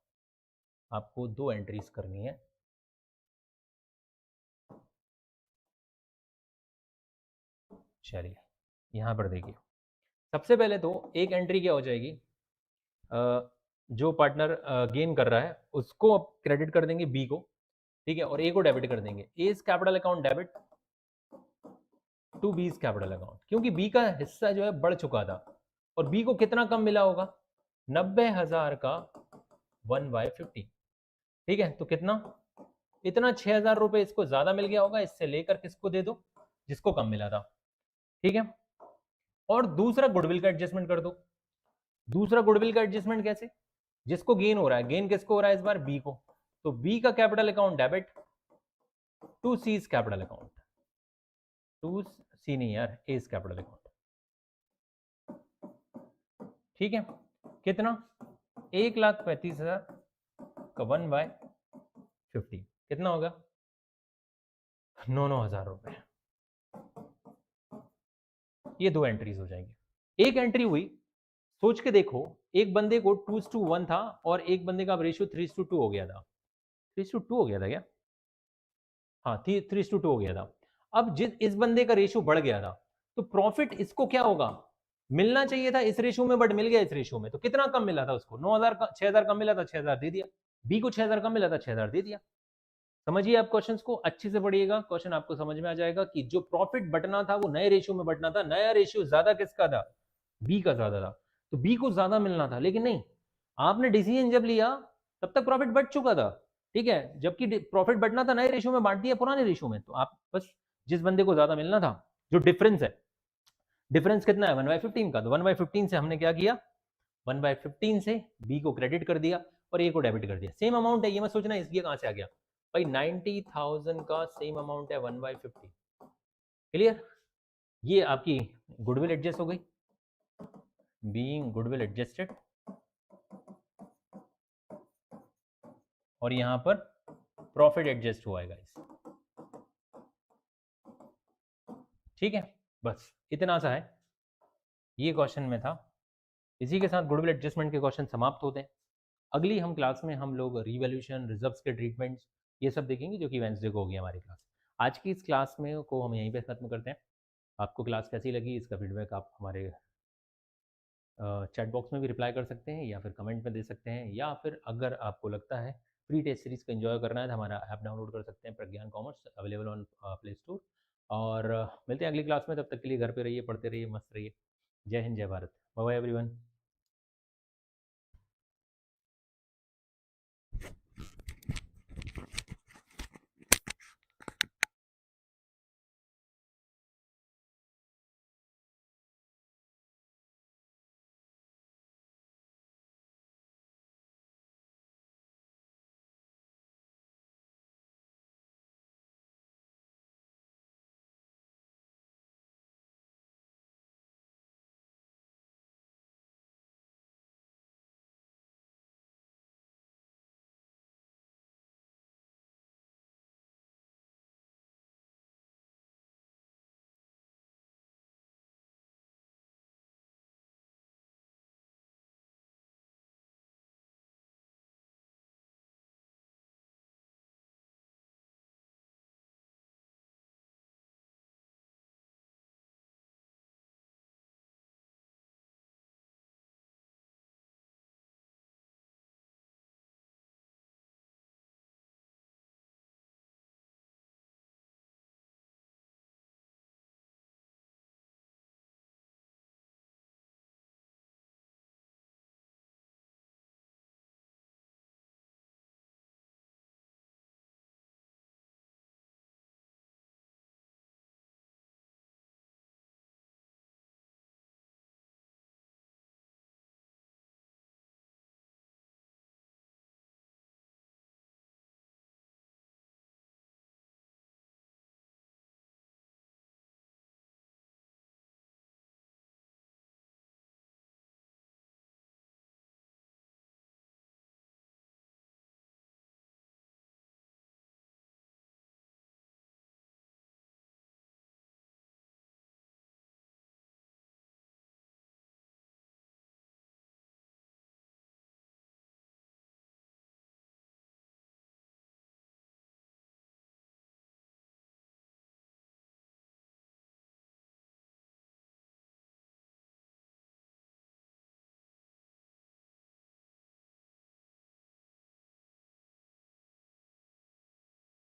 A: आपको दो एंट्रीज करनी है। चलिए यहां पर देखिए, सबसे पहले तो एक एंट्री क्या हो जाएगी, जो पार्टनर गेन कर रहा है उसको क्रेडिट कर देंगे बी को, ठीक है, और ए को डेबिट कर देंगे। A is capital account debit to B is capital account, क्योंकि बी का हिस्सा जो है बढ़ चुका था और बी को कितना कम मिला होगा, 90,000 का 1/50, ठीक है, तो कितना, इतना 6,000 रुपए इसको ज्यादा मिल गया होगा, इससे लेकर किसको दे दो, जिसको कम मिला था। ठीक है। और दूसरा गुडविल का एडजस्टमेंट कर दो। दूसरा गुडविल का एडजस्टमेंट कैसे? जिसको गेन हो रहा है, गेन किसको हो रहा है इस बार? बी को। तो बी का capital account debit to C capital account, to C नहीं यार, ए कैपिटल अकाउंट। ठीक है, कितना? 1,35,000 का 1/50 कितना होगा? 9,000 रुपए। ये दो एंट्रीज हो जाएंगी। एक एंट्री हुई, सोच के देखो, एक बंदे को 2:1 था और एक बंदे का रेशियो 3:2 हो गया था। 3:2 हो गया था क्या? हाँ, 3:2 हो गया था। अब जिस इस बंदे का रेशियो बढ़ गया था, तो प्रॉफिट इसको क्या होगा? मिलना चाहिए था इस रेशियो में, बट मिल गया इस रेशियो में। तो कितना कम मिला था उसको? 9,000 का 6,000 कम मिला था, 6,000 दे दिया। बी को 6,000 कम मिला था, 6,000 दे दिया। समझिए आप क्वेश्चंस को अच्छे से पढ़िएगा, क्वेश्चन आपको समझ में आ जाएगा कि जो प्रॉफिट बटना था वो नए रेशियो में बटना था। नया रेशियो ज्यादा किसका था? बी का ज्यादा था, तो बी को ज्यादा मिलना था। लेकिन नहीं, आपने डिसीजन जब लिया तब तक प्रॉफिट बढ़ चुका था, ठीक है, जबकि प्रॉफिट बढ़ना था नए रेशियो में, बांट दिया पुराने रेशियो में। तो आप बस जिस बंदे को ज्यादा मिलना था, जो डिफरेंस है, डिफरेंस कितना है? 1/15 का। तो 1/15 से हमने क्या किया? 1/15 से बी को क्रेडिट कर दिया और ए को डेबिट कर दिया। सेम अमाउंट है, ये मत सोचना इसलिए कहां से आ गया भाई। 90,000 का सेम अमाउंट है 1/50। क्लियर? ये आपकी गुडविल एडजस्ट हो गई, बीइंग गुडविल एडजस्टेड, और यहां पर प्रॉफिट एडजस्ट हुआ है गाइस। ठीक है, बस इतना सा है, ये क्वेश्चन में था। इसी के साथ गुडविल एडजस्टमेंट के क्वेश्चन समाप्त होते हैं। अगली हम क्लास में हम लोग रिवैल्यूएशन, रिजर्व्स के ट्रीटमेंट्स, ये सब देखेंगे, जो कि वेंसडे को होगी हमारी क्लास। आज की इस क्लास में को हम यहीं पे खत्म करते हैं। आपको क्लास कैसी लगी, इसका फीडबैक आप हमारे चैट बॉक्स में भी रिप्लाई कर सकते हैं, या फिर कमेंट में दे सकते हैं, या फिर अगर आपको लगता है फ्री टेस्ट सीरीज को एंजॉय करना है तो हमारा ऐप डाउनलोड कर सकते हैं, Pragyan commerce, available on Play Store. और मिलते हैं अगली क्लास में, तब तक के लिए घर पे रहिए, पढ़ते रहिए, मस्त रहिए। जय हिंद, जय भारत, बाय बाय एवरीवन।